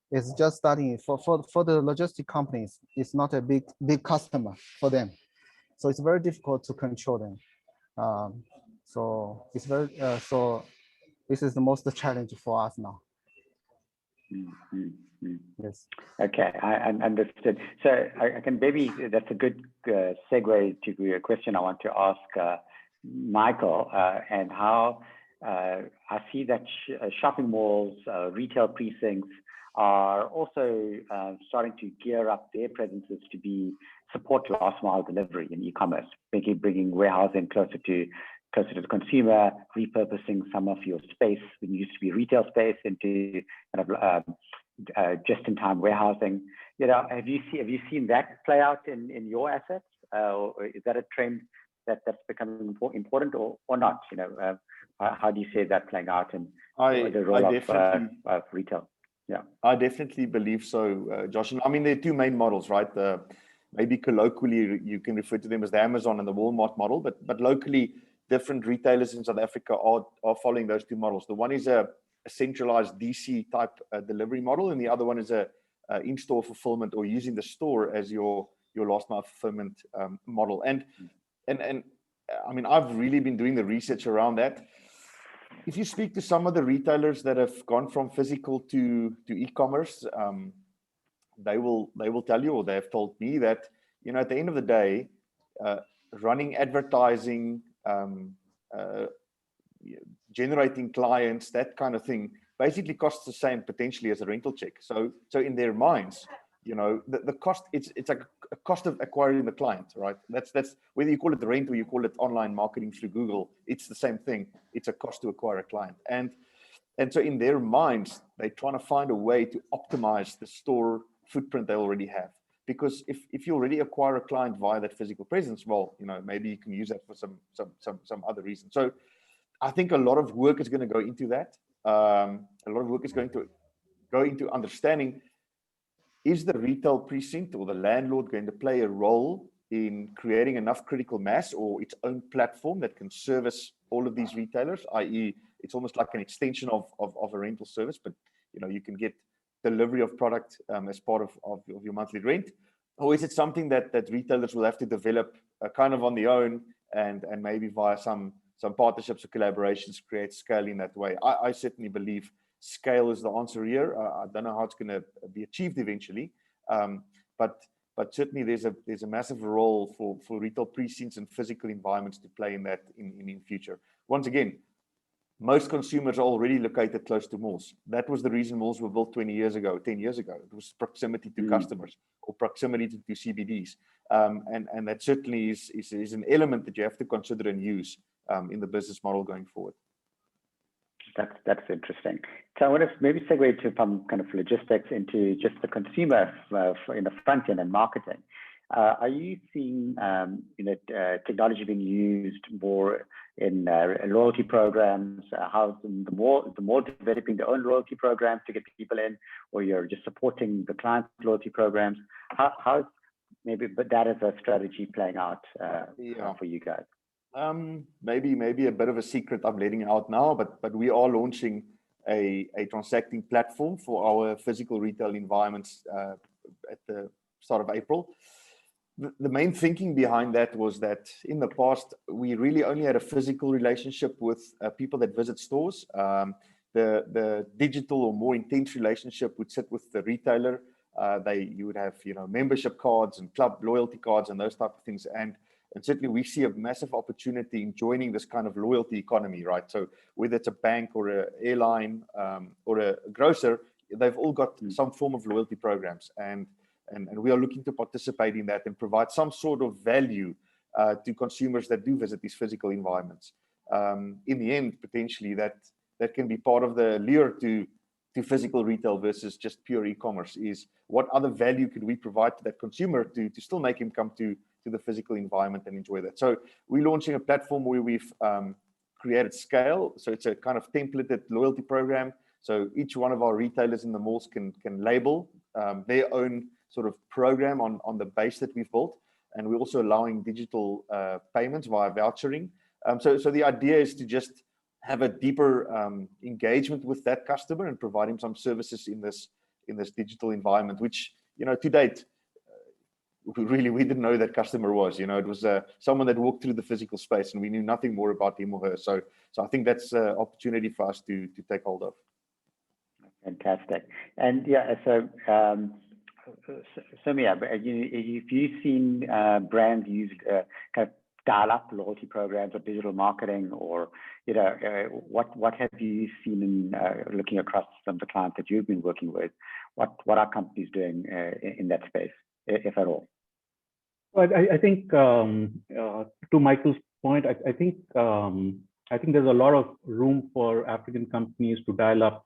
S7: It's just starting for the logistic companies. It's not a big customer for them, so it's very difficult to control them. So it's very so this is the most challenge for us now. Yes.
S3: Okay, I understood. So I can maybe that's a good segue to a question I want to ask Michael, and how I see that shopping malls, retail precincts are also starting to gear up their presences to support last mile delivery in e-commerce, bringing warehousing closer to the consumer, repurposing some of your space when it used to be retail space into kind of just-in-time warehousing. Have you seen that play out in your assets? Or is that a trend that's becoming important or not? How do you see that playing out in the role of retail? Yeah,
S5: I definitely believe so, Josh. And I mean, there are two main models, right? Maybe colloquially you can refer to them as the Amazon and the Walmart model, but locally different retailers in South Africa are following those two models. The one is a centralized DC type delivery model, and the other one is a in-store fulfillment, or using the store as your last mile fulfillment model. And I mean, I've really been doing the research around that. If you speak to some of the retailers that have gone from physical to e-commerce, they will tell you, or they have told me that, at the end of the day, running advertising, generating clients, that kind of thing, basically costs the same potentially as a rental check. So in their minds, the cost, it's like a cost of acquiring the client, right? That's whether you call it the rent or you call it online marketing through Google, it's the same thing. It's a cost to acquire a client. And so in their minds, they're trying to find a way to optimize the store footprint they already have. Because if you already acquire a client via that physical presence, well, maybe you can use that for some other reason. So I think a lot of work is going to go into that. A lot of work is going to go into understanding, is the retail precinct or the landlord going to play a role in creating enough critical mass or its own platform that can service all of these retailers, i.e. it's almost like an extension of a rental service, but you can get delivery of product as part of your monthly rent? Or is it something that retailers will have to develop kind of on their own and maybe via some partnerships or collaborations create scale in that way? I certainly believe scale is the answer here. I don't know how it's going to be achieved eventually, but certainly there's a massive role for retail precincts and physical environments to play in that in future. Once again, most consumers are already located close to malls. That was the reason malls were built 20 years ago, 10 years ago. It was proximity to customers or proximity to CBDs. And that certainly is an element that you have to consider and use in the business model going forward.
S3: That's interesting. So I want to maybe segue to from kind of logistics into just the consumer in the front end and marketing. Are you seeing technology being used more in loyalty programs? How's the more developing their own loyalty programs to get people in, or you're just supporting the client's loyalty programs? How's maybe that as a strategy playing out for you guys?
S5: Maybe a bit of a secret I'm letting out now, but we are launching a transacting platform for our physical retail environments at the start of April. The main thinking behind that was that in the past, we really only had a physical relationship with people that visit stores. The digital or more intense relationship would sit with the retailer. You would have membership cards and club loyalty cards and those type of things. And certainly we see a massive opportunity in joining this kind of loyalty economy, right? So whether it's a bank or an airline or a grocer, they've all got some form of loyalty programs. And we are looking to participate in that and provide some sort of value to consumers that do visit these physical environments. In the end, potentially that can be part of the lure to physical retail versus just pure e-commerce, is what other value could we provide to that consumer to still make him come to the physical environment and enjoy that. So we're launching a platform where we've created scale. So it's a kind of templated loyalty program. So each one of our retailers in the malls can label their own sort of program on the base that we've built. And we're also allowing digital payments via vouchering. So the idea is to just have a deeper engagement with that customer and provide him some services in this digital environment, which, to date, we didn't know who that customer was. It was someone that walked through the physical space and we knew nothing more about him or her. So I think that's an opportunity for us to take hold of.
S3: Fantastic. And so Mia, have you seen brands use kind of dial-up loyalty programs or digital marketing, or what have you seen in looking across some of the clients that you've been working with? What are companies doing in that space, if at all?
S4: Well, I think to Michael's point, I think there's a lot of room for African companies to dial up,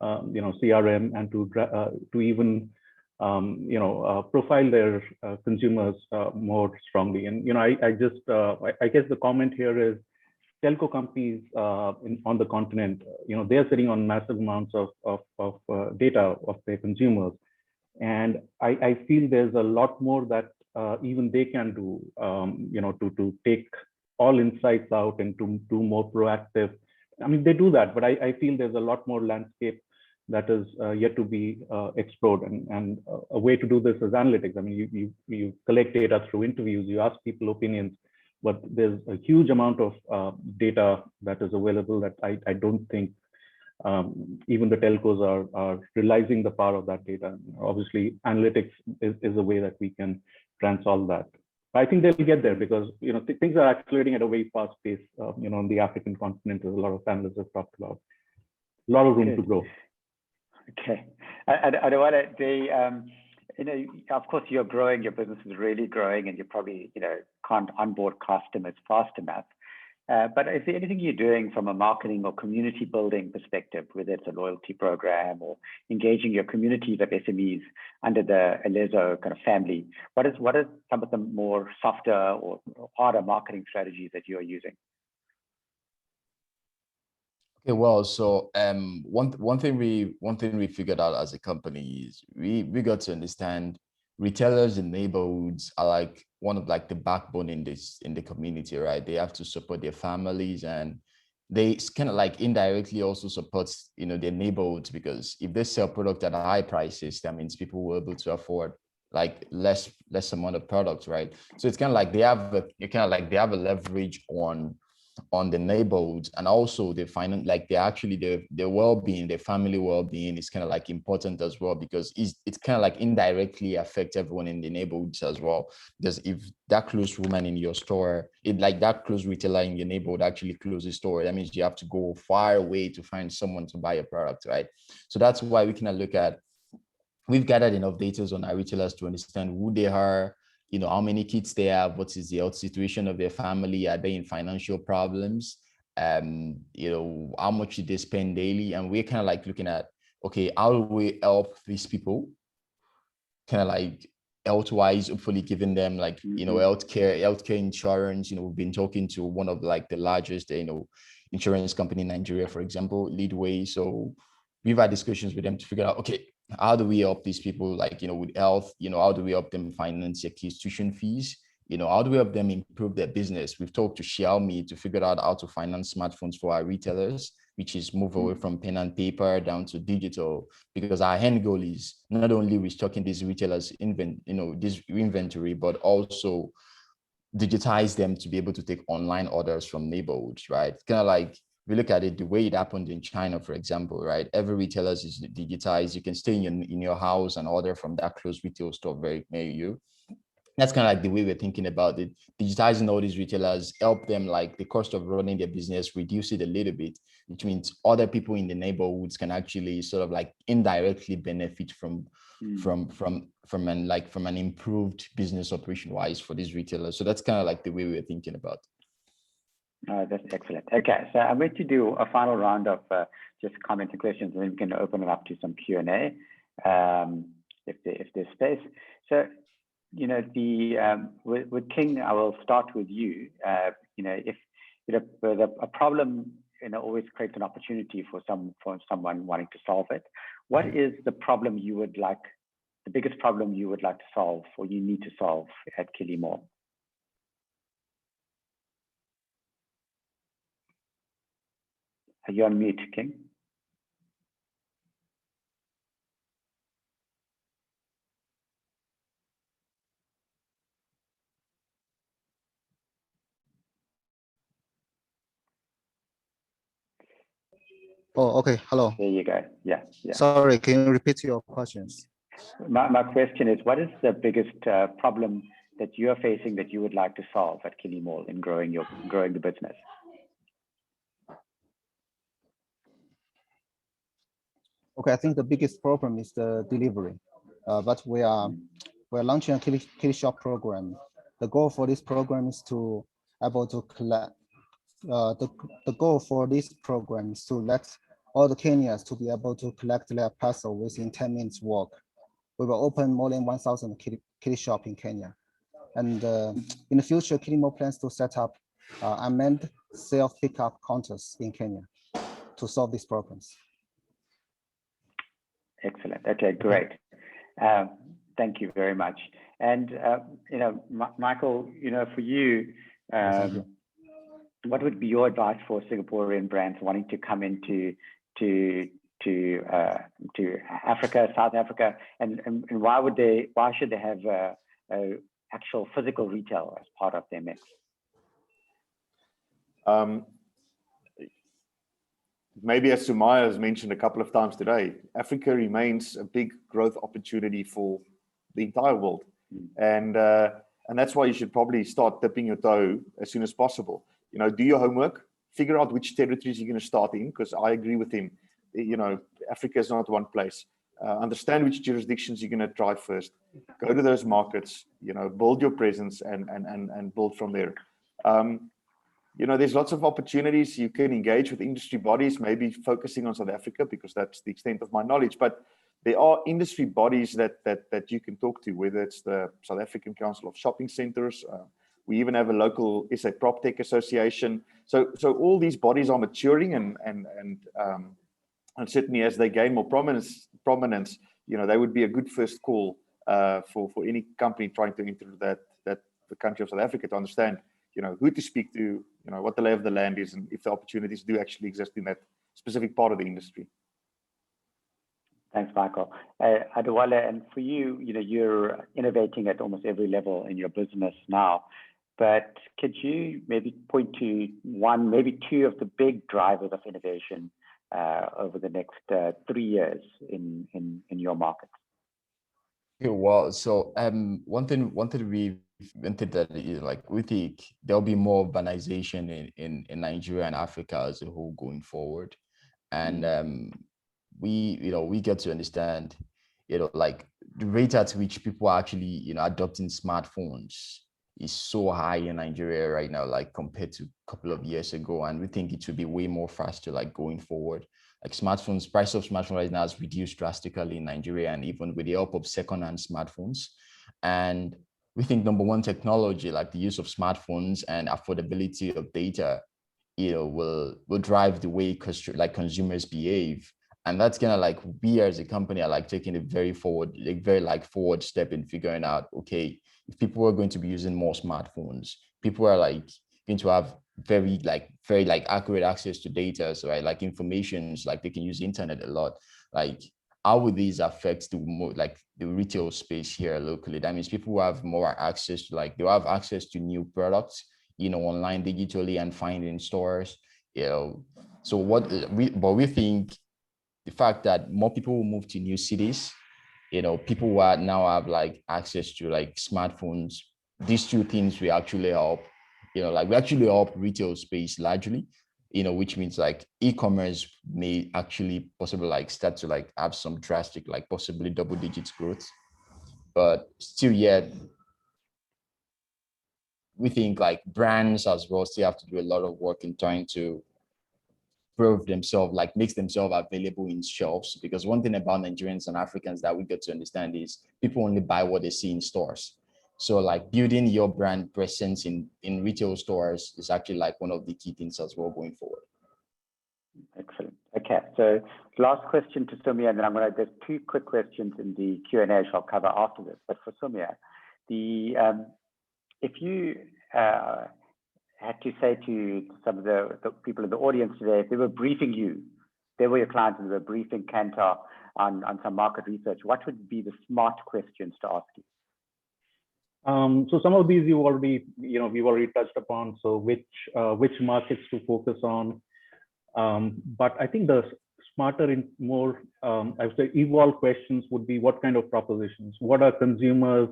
S4: CRM and to even profile their consumers more strongly. And I guess the comment here is telco companies on the continent, they're sitting on massive amounts of data of their consumers, and I feel there's a lot more that even they can do, to take all insights out and to do more proactive. I mean, they do that, but I feel there's a lot more landscape that is yet to be explored. And a way to do this is analytics. I mean, you collect data through interviews, you ask people opinions, but there's a huge amount of data that is available that I don't think even the telcos are realizing the power of that data. Obviously, analytics is a way that we can transsolve that. I think they'll get there because things are accelerating at a very fast pace. On the African continent, as a lot of analysts have talked about, a lot of room to grow.
S3: Okay, I don't want to. Of course, you're growing. Your business is really growing, and you probably can't onboard customers fast enough. But is there anything you're doing from a marketing or community building perspective, whether it's a loyalty program or engaging your communities of SMEs under the Elezo kind of family? What is some of the more softer or harder marketing strategies that you are using?
S6: Okay, well, so one thing we figured out as a company is we got to understand retailers in neighborhoods are like one of like the backbone in the community, right? They have to support their families, and they kind of like indirectly also supports, you know, their neighborhoods, because if they sell product at high prices, that means people will be able to afford like less amount of products, right? So it's kind of like they have a leverage on the neighborhoods, and also they find like they actually their well-being, their family well-being is kind of like important as well, because it's kind of like indirectly affects everyone in the neighborhoods as well. Because if that close woman in your store, that close retailer in your neighborhood actually closes store, that means you have to go far away to find someone to buy a product, right? So that's why we can look at, we've gathered enough data on our retailers to understand who they are, you know, how many kids they have, what is the health situation of their family, are they in financial problems, you know, how much do they spend daily, and we're kind of like looking at, okay, how do we help these people, kind of like health-wise, hopefully giving them like, you know, healthcare insurance. You know, we've been talking to one of like the largest, you know, insurance company in Nigeria, for example, Leadway. So we've had discussions with them to figure out, okay, how do we help these people, like, you know, with health, you know, how do we help them finance their kids' tuition fees? You know, how do we help them improve their business? We've talked to Xiaomi to figure out how to finance smartphones for our retailers, which is move away from pen and paper down to digital, because our end goal is not only restocking these retailers this inventory, but also digitize them to be able to take online orders from neighborhoods, right? Kind of like, we look at it the way it happened in China, for example, right? Every retailer is digitized. You can stay in your house and order from that close retail store very near you. That's kind of like the way we're thinking about it. Digitizing all these retailers, help them, like the cost of running their business, reduce it a little bit, which means other people in the neighborhoods can actually sort of like indirectly benefit from an improved business operation wise for these retailers. So that's kind of like the way we're thinking about.
S3: That's excellent. Okay, so I'm going to do a final round of just comments and questions, and then we can open it up to some Q&A if there's space. So, you know, with King, I will start with you. You know, if you know a problem, you know, always creates an opportunity for someone wanting to solve it. What is the problem you would like, the biggest problem you would like to solve, or you need to solve at Kilimall? Are you on mute, King?
S7: Oh, okay. Hello.
S3: There you go. Yeah.
S7: Sorry, can you repeat your questions?
S3: My question is, what is the biggest problem that you are facing that you would like to solve at Kilimall in growing the business?
S7: Okay, I think the biggest problem is the delivery, but we're launching a Kili Shop program. The goal for this program is to able to collect. The goal for this program is to let all the Kenyans to be able to collect their parcel within 10 minutes walk. We will open more than 1,000 Kili Shop in Kenya, and in the future, Kilimall plans to set up unmanned self pickup counters in Kenya to solve these problems.
S3: Excellent. Okay, great. Thank you very much. And you know, Michael, you know, for you, what would be your advice for Singaporean brands wanting to come into Africa, South Africa, and why should they have a actual physical retail as part of their mix?
S5: Maybe as Sumaya has mentioned a couple of times today, Africa remains a big growth opportunity for the entire world. And that's why you should probably start dipping your toe as soon as possible. You know, do your homework, figure out which territories you're going to start in, because I agree with him. You know, Africa is not one place. Understand which jurisdictions you're going to try first. Go to those markets, you know, build your presence and build from there. You know, there's lots of opportunities. You can engage with industry bodies, maybe focusing on South Africa, because that's the extent of my knowledge. But there are industry bodies that you can talk to, whether it's the South African Council of Shopping Centers. We even have a local SA PropTech Association. So all these bodies are maturing, and certainly as they gain more prominence, you know, they would be a good first call for any company trying to enter that the country of South Africa to understand, who to speak to, what the lay of the land is, and if the opportunities do actually exist in that specific part of the industry.
S3: Thanks, Michael. Adewale, and for you, you're innovating at almost every level in your business now, but could you maybe point to one, maybe two of the big drivers of innovation over the next 3 years in your market?
S6: Okay, well, so one thing we've invented that is like we think there'll be more urbanization in Nigeria and Africa as a whole going forward, and we get to understand, like the rate at which people are actually adopting smartphones is so high in Nigeria right now, like compared to a couple of years ago, and we think it will be way more faster like going forward. Like price of smartphones right now has reduced drastically in Nigeria, and even with the help of second-hand smartphones. And we think number one, technology, like the use of smartphones and affordability of data, will drive the way consumers behave. And that's gonna like we as a company are like taking a very forward step in figuring out, okay, if people are going to be using more smartphones, people are like going to have very accurate access to data, so right, like information, like they can use the internet a lot. Like how would these affect the retail space here locally? That means people will have more access to they'll have access to new products, online, digitally, and find in stores. So we think the fact that more people will move to new cities, people will now have like access to like smartphones. These two things will actually help, we actually help retail space largely, which means like e-commerce may actually possibly like start to like have some drastic, like possibly double digits growth. But still yet, we think like brands as well still have to do a lot of work in trying to prove themselves, like makes themselves available in shelves. Because one thing about Nigerians and Africans that we get to understand is people only buy what they see in stores. So like building your brand presence in retail stores is actually like one of the key things as well going forward.
S3: Excellent. Okay, so last question to Sumia, and then there's two quick questions in the Q&A I'll cover after this. But for Sumia, if you had to say to some of the people in the audience today, if they were briefing you, they were your clients and they were briefing Kantar on some market research, what would be the smart questions to ask you?
S4: So some of these we've already touched upon. So which markets to focus on, but I think the smarter and more I would say evolved questions would be what kind of propositions, what are consumers'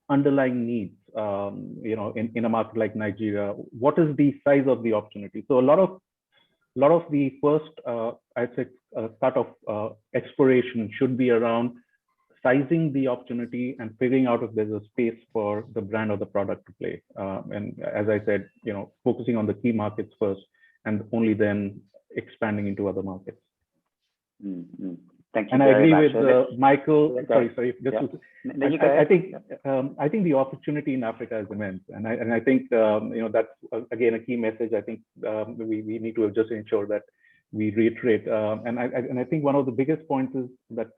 S4: underlying needs, in a market like Nigeria, what is the size of the opportunity? So a lot of the first I'd say start of exploration should be around sizing the opportunity and figuring out if there's a space for the brand or the product to play. And as I said, focusing on the key markets first and only then expanding into other markets.
S3: Mm-hmm. Thank you.
S4: And I agree with Michael. Sorry. I think the opportunity in Africa is immense, and I think that's again a key message. I think we need to just ensure that we reiterate. And I think one of the biggest points is that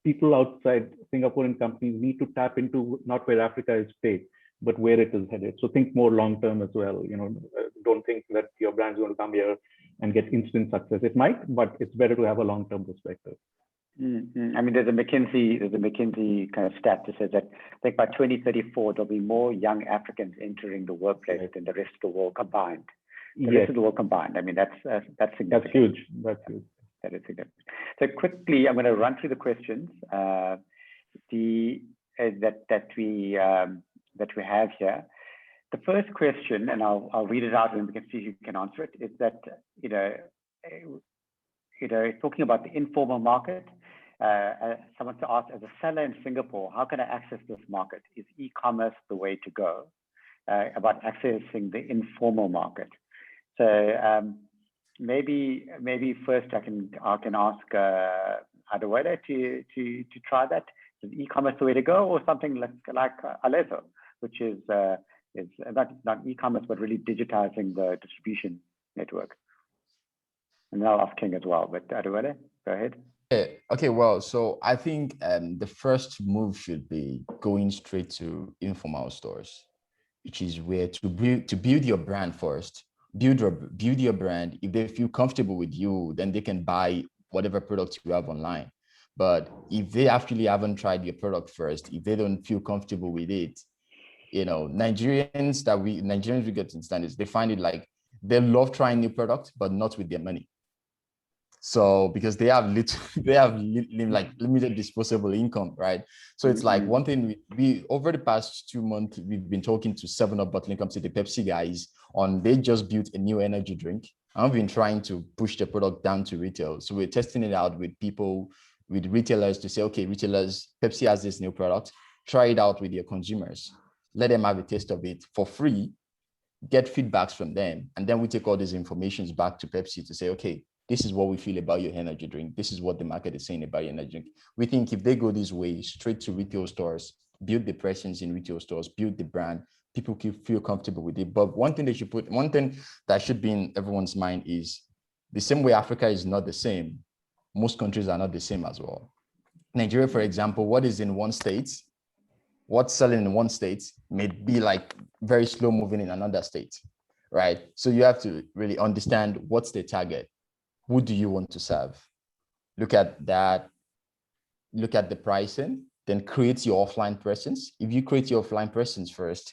S4: people outside Singaporean companies need to tap into not where Africa is today, but where it is headed. So think more long term as well. Don't think that your brand's going to come here and get instant success. It might, but it's better to have a long term perspective.
S3: Mm-hmm. I mean, there's a McKinsey kind of stat that says that I think by 2034 there'll be more young Africans entering the workplace than the rest of the world combined. The rest of the world combined. I mean, that's significant.
S4: That's huge. That's huge.
S3: That is significant. So quickly, I'm going to run through the questions that we have here. The first question, and I'll read it out and we can see who can answer it, is that talking about the informal market. Someone to ask, as a seller in Singapore, how can I access this market? Is e-commerce the way to go? About accessing the informal market. So maybe first I can ask Adewale to try that. Is e-commerce the way to go, or something like Alezo, which is not e-commerce but really digitizing the distribution network? And I'll ask King as well, but Adewale, go ahead.
S6: Okay, well, so I think the first move should be going straight to informal stores. which is where to build your brand first. Build your brand. If they feel comfortable with you, then they can buy whatever product you have online. But if they actually haven't tried your product first, if they don't feel comfortable with it, Nigerians we get to understand is they find it like they love trying new products, but not with their money. So because they have limited disposable income, right? So it's like one thing we over the past 2 months, we've been talking to 7-Up bottling company, the Pepsi guys, they just built a new energy drink. I've been trying to push the product down to retail. So we're testing it out with people, with retailers to say, okay, retailers, Pepsi has this new product, try it out with your consumers. Let them have a taste of it for free, get feedbacks from them. And then we take all these informations back to Pepsi to say, okay, this is what we feel about your energy drink. This is what the market is saying about your energy drink. We think if they go this way, straight to retail stores, build the presence in retail stores, build the brand, people can feel comfortable with it. But one thing that should be in everyone's mind is the same way Africa is not the same. Most countries are not the same as well. Nigeria, for example, what is in one state, what's selling in one state may be like very slow moving in another state, right? So you have to really understand what's the target. Who do you want to serve? Look at that, look at the pricing, then create your offline presence. If you create your offline presence first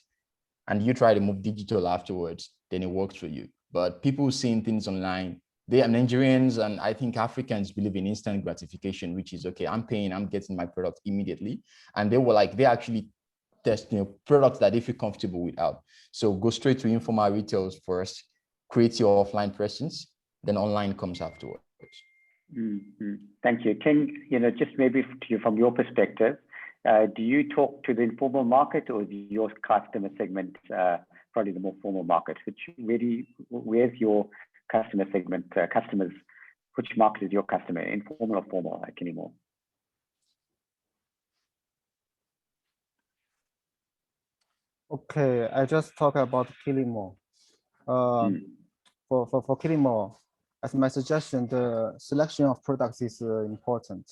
S6: and you try to move digital afterwards, then it works for you. But people seeing things online, they are Nigerians, and I think Africans believe in instant gratification, which is, okay, I'm paying, I'm getting my product immediately. And they actually test products that they feel comfortable without. So go straight to informal retailers first, create your offline presence, then online comes afterwards.
S3: Thank you. King, just maybe from your perspective, do you talk to the informal market, or is your customer segment probably the more formal market? Where's your customer segment, customers? Which market is your customer, informal or formal, like anymore?
S7: Okay, I just talk about Kilimo. For Kilimo, as my suggestion, the selection of products is important.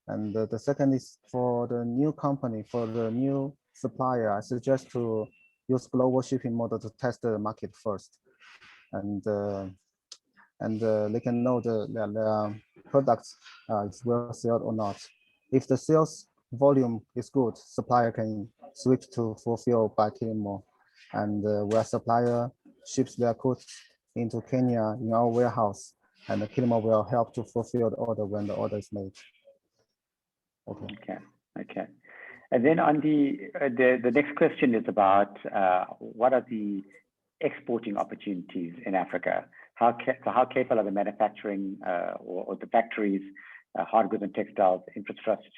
S7: And the second is for the new company, for the new supplier, I suggest to use global shipping model to test the market first. And they can know the products is well sold or not. If the sales volume is good, supplier can switch to fulfill by Kilimo. And where supplier ships their goods into Kenya in our warehouse, and the Kilimo will help to fulfill the order when the order is made.
S3: Okay. And then on the next question is about what are the exporting opportunities in Africa? How capable are the manufacturing or the factories, hard goods and textiles infrastructure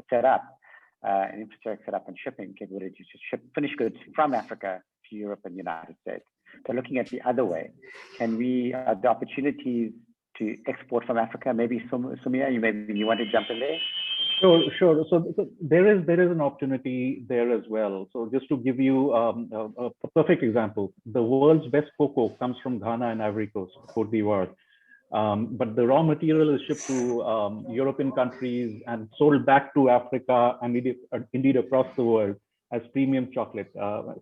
S3: set up and shipping capability to ship finished goods from Africa to Europe and the United States? So looking at the other way, the opportunities to export from Africa? Maybe Sumia, you want to jump in there?
S4: Sure. So there is an opportunity there as well. So just to give you a perfect example, the world's best cocoa comes from Ghana and Ivory Coast, Côte d'Ivoire. But the raw material is shipped to European countries and sold back to Africa and indeed across the world as premium chocolate.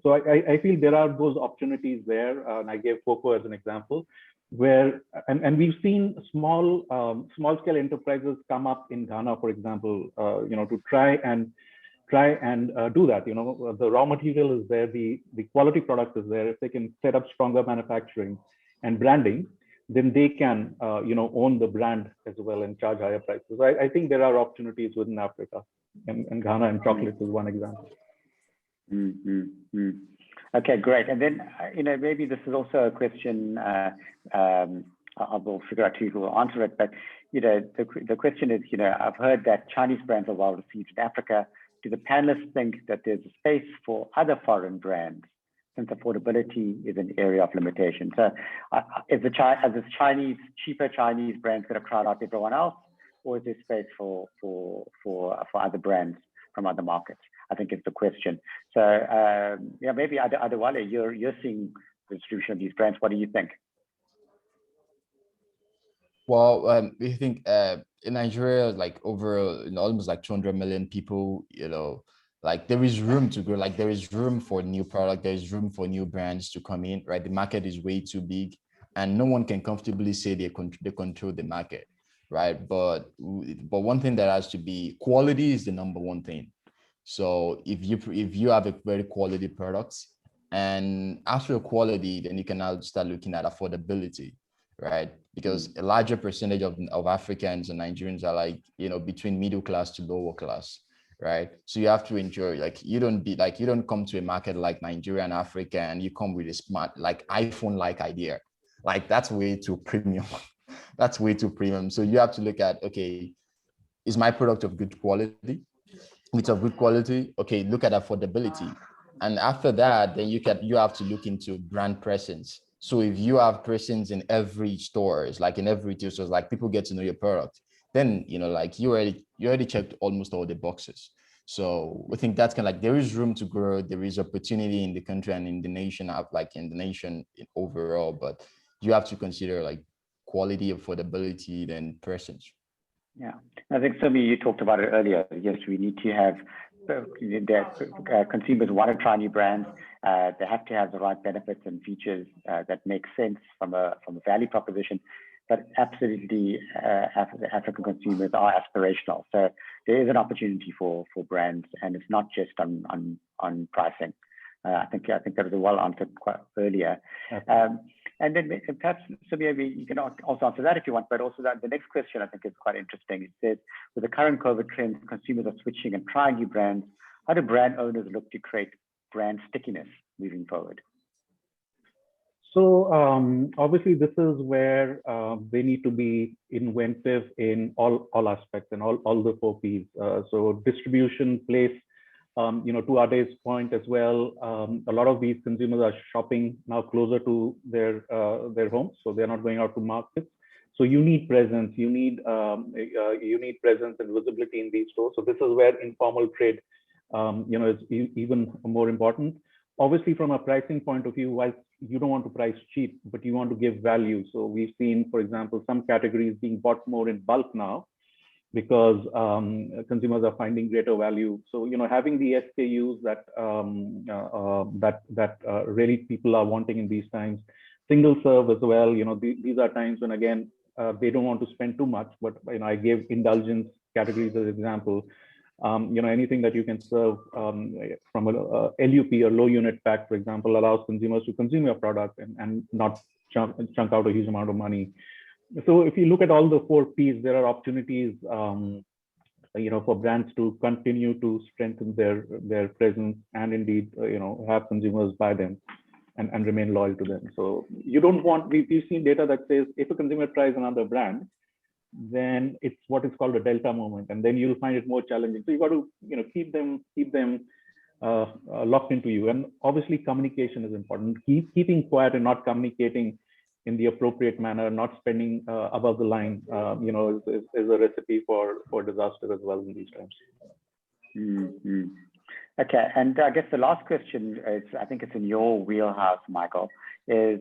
S4: So I feel there are those opportunities there, and I gave cocoa as an example, where and we've seen small scale enterprises come up in Ghana, for example, to try and do that. The raw material is there, the quality product is there. If they can set up stronger manufacturing and branding, then they can own the brand as well and charge higher prices. I think there are opportunities within Africa, and Ghana and chocolate is one example.
S3: Okay, great. And then, maybe this is also a question, I will figure out who will answer it, but, the question is, I've heard that Chinese brands are well received in Africa. Do the panelists think that there's a space for other foreign brands, since affordability is an area of limitation? So is cheaper Chinese brands going to crowd out everyone else, or is there space for other brands from other markets? I think it's the question. So maybe Adewale, you're seeing the distribution of these brands. What do you think?
S6: Well, we think in Nigeria, like over almost like 200 million people, like there is room to grow, like there is room for new product, there is room for new brands to come in, right? The market is way too big and no one can comfortably say they control the market, right? But one thing that has to be, quality is the number one thing. So if you have a very quality product, and after quality, then you can now start looking at affordability, right? Because a larger percentage of Africans and Nigerians are like, between middle class to lower class, right? So you have to enjoy, like, you don't come to a market like Nigeria and Africa and you come with a smart, like iPhone-like idea. Like that's way too premium. That's way too premium. So you have to look at, okay, is my product of good quality? It's of good quality. Okay, look at affordability. And after that, then you have to look into brand presence. So if you have presence in every stores, like in every retail stores, like people get to know your product, then like you already checked almost all the boxes. So I think that's kind of like, there is room to grow, there is opportunity in the country and in the nation, like in the nation overall, but you have to consider like quality, affordability, then presence.
S3: Yeah, I think Sumi, you talked about it earlier. Yes, we need to have consumers want to try new brands. They have to have the right benefits and features that make sense from a value proposition. But absolutely, African consumers are aspirational. So there is an opportunity for brands, and it's not just on pricing. I think that was well answered quite earlier. And then perhaps, maybe you can also answer that if you want, but also the next question I think is quite interesting. It says, with the current COVID trends, consumers are switching and trying new brands. How do brand owners look to create brand stickiness moving forward?
S4: So obviously this is where they need to be inventive in all aspects and all the 4 Ps. So distribution, place, to Ade's point as well, a lot of these consumers are shopping now closer to their homes, so they're not going out to markets. So you need presence, you need presence and visibility in these stores. So this is where informal trade, is even more important. Obviously, from a pricing point of view, while you don't want to price cheap, but you want to give value. So we've seen, for example, some categories being bought more in bulk now, because consumers are finding greater value. So having the SKUs that really people are wanting in these times, single serve as well. These are times when again they don't want to spend too much, but I gave indulgence categories as an example. Anything that you can serve from a LUP or low unit pack, for example, allows consumers to consume your product and not chunk out a huge amount of money. So if you look at all the 4 Ps, there are opportunities, for brands to continue to strengthen their presence and indeed, have consumers buy them and remain loyal to them. So you don't want, we've seen data that says if a consumer tries another brand, then it's what is called a delta moment, and then you'll find it more challenging. So you got to, keep them locked into you. And obviously communication is important. Keeping quiet and not communicating in the appropriate manner, not spending above the line, is a recipe for disaster as well in these times.
S3: Mm-hmm. Okay, and I guess the last question is, I think it's in your wheelhouse, Michael, is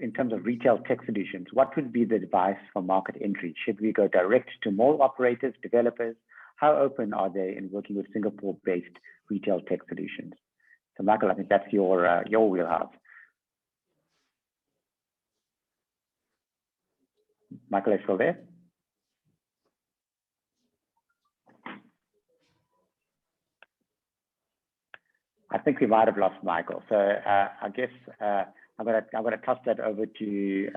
S3: in terms of retail tech solutions, what would be the advice for market entry? Should we go direct to mall operators, developers? How open are they in working with Singapore-based retail tech solutions? So, Michael, I think that's your wheelhouse. Michael, are you still there? I think we might have lost Michael. So I guess I'm gonna toss that over to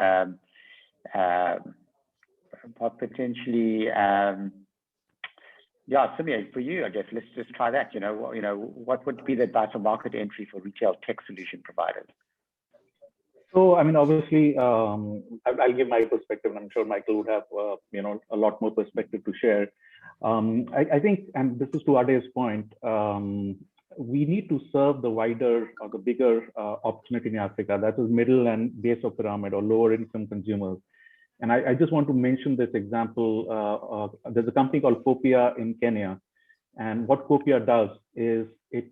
S3: potentially Sumi, for you, I guess let's just try that. What would be the advice for market entry for retail tech solution providers?
S4: So, I mean, obviously, I'll give my perspective, and I'm sure Michael would have, a lot more perspective to share. I think, and this is to Ade's point, we need to serve the wider or the bigger opportunity in Africa. That is middle and base of pyramid or lower income consumers. And I just want to mention this example. There's a company called Copia in Kenya. And what Copia does is it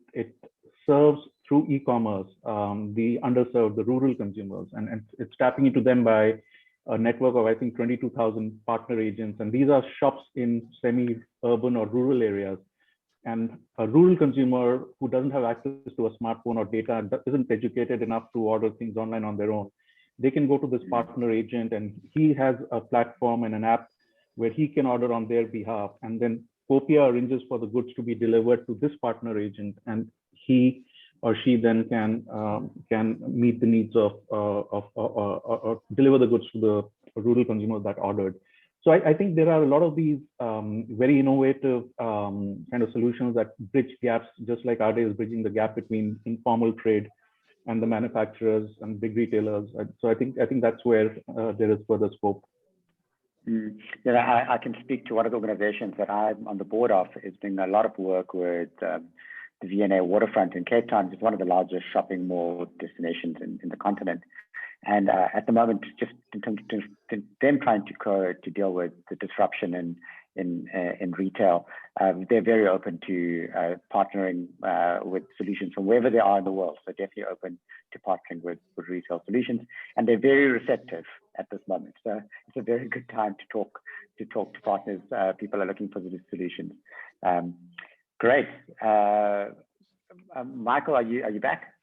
S4: serves through e-commerce the underserved, the rural consumers. And it's tapping into them by a network of, I think, 22,000 partner agents. And these are shops in semi-urban or rural areas. And a rural consumer who doesn't have access to a smartphone or data and isn't educated enough to order things online on their own, they can go to this partner agent, and he has a platform and an app where he can order on their behalf. And then Copia arranges for the goods to be delivered to this partner agent, and he or she then can meet the needs of or deliver the goods to the rural consumers that ordered. So I think there are a lot of these very innovative kind of solutions that bridge gaps, just like Ade is bridging the gap between informal trade and the manufacturers and big retailers. So I think that's where there is further scope.
S3: Yeah, I can speak to one of the organizations that I'm on the board of. Is doing a lot of work with the V&A waterfront in Cape Town. It's one of the largest shopping mall destinations in the continent. And at the moment, just in terms of them trying to deal with the disruption in retail, they're very open to partnering with solutions from wherever they are in the world. So definitely open to partnering with retail solutions, and they're very receptive at this moment. So it's a very good time to talk to partners. People are looking for these solutions. Great, Michael, are you back?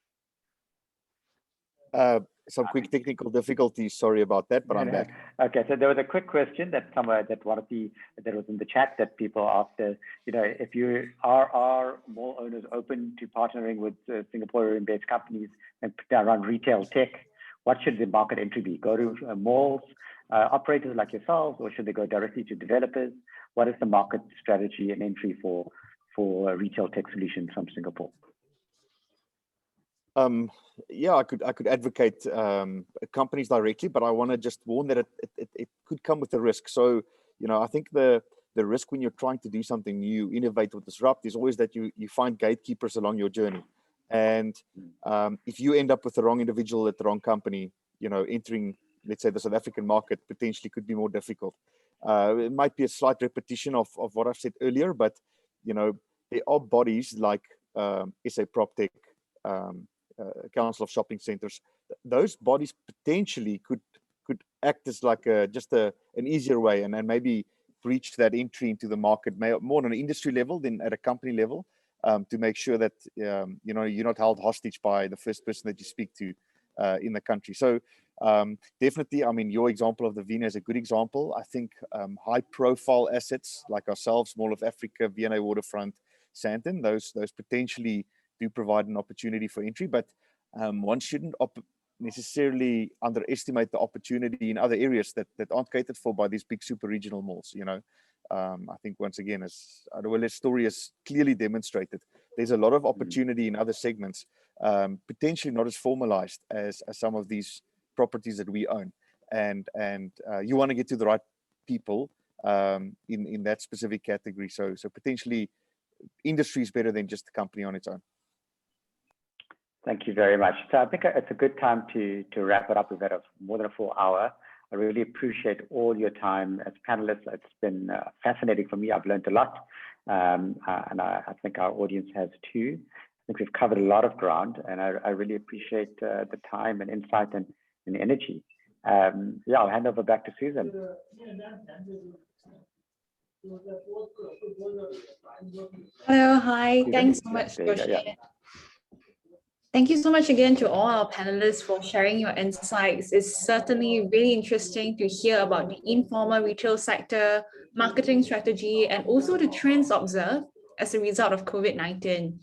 S5: Some quick technical difficulties. Sorry about that, but I'm back.
S3: Okay, so there was a quick question that that was in the chat that people asked. If you are mall owners open to partnering with Singaporean-based companies and around retail tech, what should the market entry be? Go to malls, operators like yourselves, or should they go directly to developers? What is the market strategy and entry for retail tech solutions from Singapore?
S5: Yeah, I could advocate companies directly, but I want to just warn that it could come with a risk. So, I think the risk when you're trying to do something new, innovate or disrupt, is always that you find gatekeepers along your journey. And if you end up with the wrong individual at the wrong company, entering, let's say, the South African market potentially could be more difficult. It might be a slight repetition of what I've said earlier, but, there are bodies like SA PropTech, Council of Shopping Centers. Those bodies potentially could act as like just an easier way, and maybe breach that entry into the market more on an industry level than at a company level, to make sure that you're not held hostage by the first person that you speak to in the country. So definitely, I mean, your example of the V&A is a good example. I think high profile assets like ourselves, Mall of Africa, V&A Waterfront, Sandton, those potentially do provide an opportunity for entry, but one shouldn't necessarily underestimate the opportunity in other areas that aren't catered for by these big super regional malls. I think once again, as Adewale's story has clearly demonstrated, there's a lot of opportunity in other segments, potentially not as formalized as some of these properties that we own, and you want to get to the right people in that specific category. So potentially industry is better than just the company on its own.
S3: Thank you very much. So I think it's a good time to wrap it up. We've had more than a full hour. I really appreciate all your time as panelists. It's been fascinating for me. I've learned a lot, and I think our audience has too. I think we've covered a lot of ground, and I really appreciate the time and insight and energy. Yeah, I'll hand over back to Susan.
S1: Hello, hi. Thanks so much, Joshi.
S3: Yeah.
S1: Thank you so much again to all our panelists for sharing your insights. It's certainly really interesting to hear about the informal retail sector, marketing strategy, and also the trends observed as a result of COVID-19.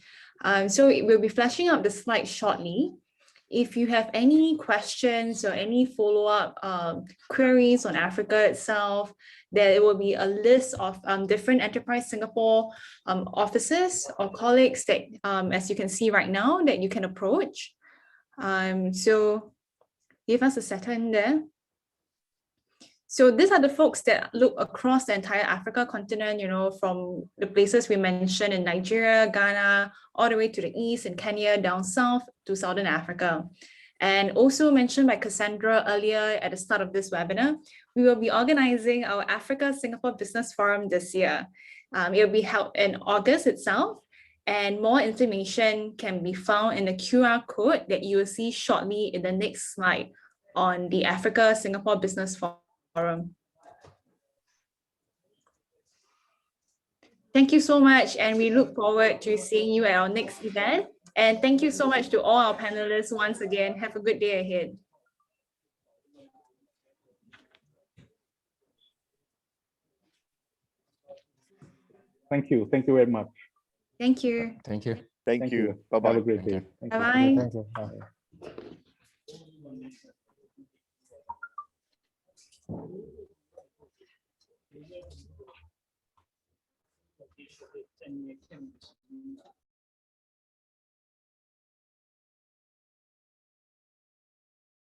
S1: So we'll be flashing up the slides shortly. If you have any questions or any follow-up queries on Africa itself, there will be a list of different Enterprise Singapore offices or colleagues that, as you can see right now, that you can approach. So give us a second there. So these are the folks that look across the entire Africa continent, from the places we mentioned in Nigeria, Ghana, all the way to the east in Kenya, down south to Southern Africa. And also mentioned by Cassandra earlier at the start of this webinar, we will be organizing our Africa Singapore Business Forum this year. It will be held in August itself, and more information can be found in the QR code that you will see shortly in the next slide on the Africa-Singapore Business Forum. Thank you so much, and we look forward to seeing you at our next event. And thank you so much to all our panelists once again. Have a good day ahead.
S4: Thank you. Thank you very much.
S1: Thank you.
S6: Thank you.
S5: Thank you.
S4: Have
S5: Bye-bye.
S4: a great
S6: Thank
S4: day.
S6: you.
S4: Thank you.
S1: Bye-bye.
S7: Thank you. Bye.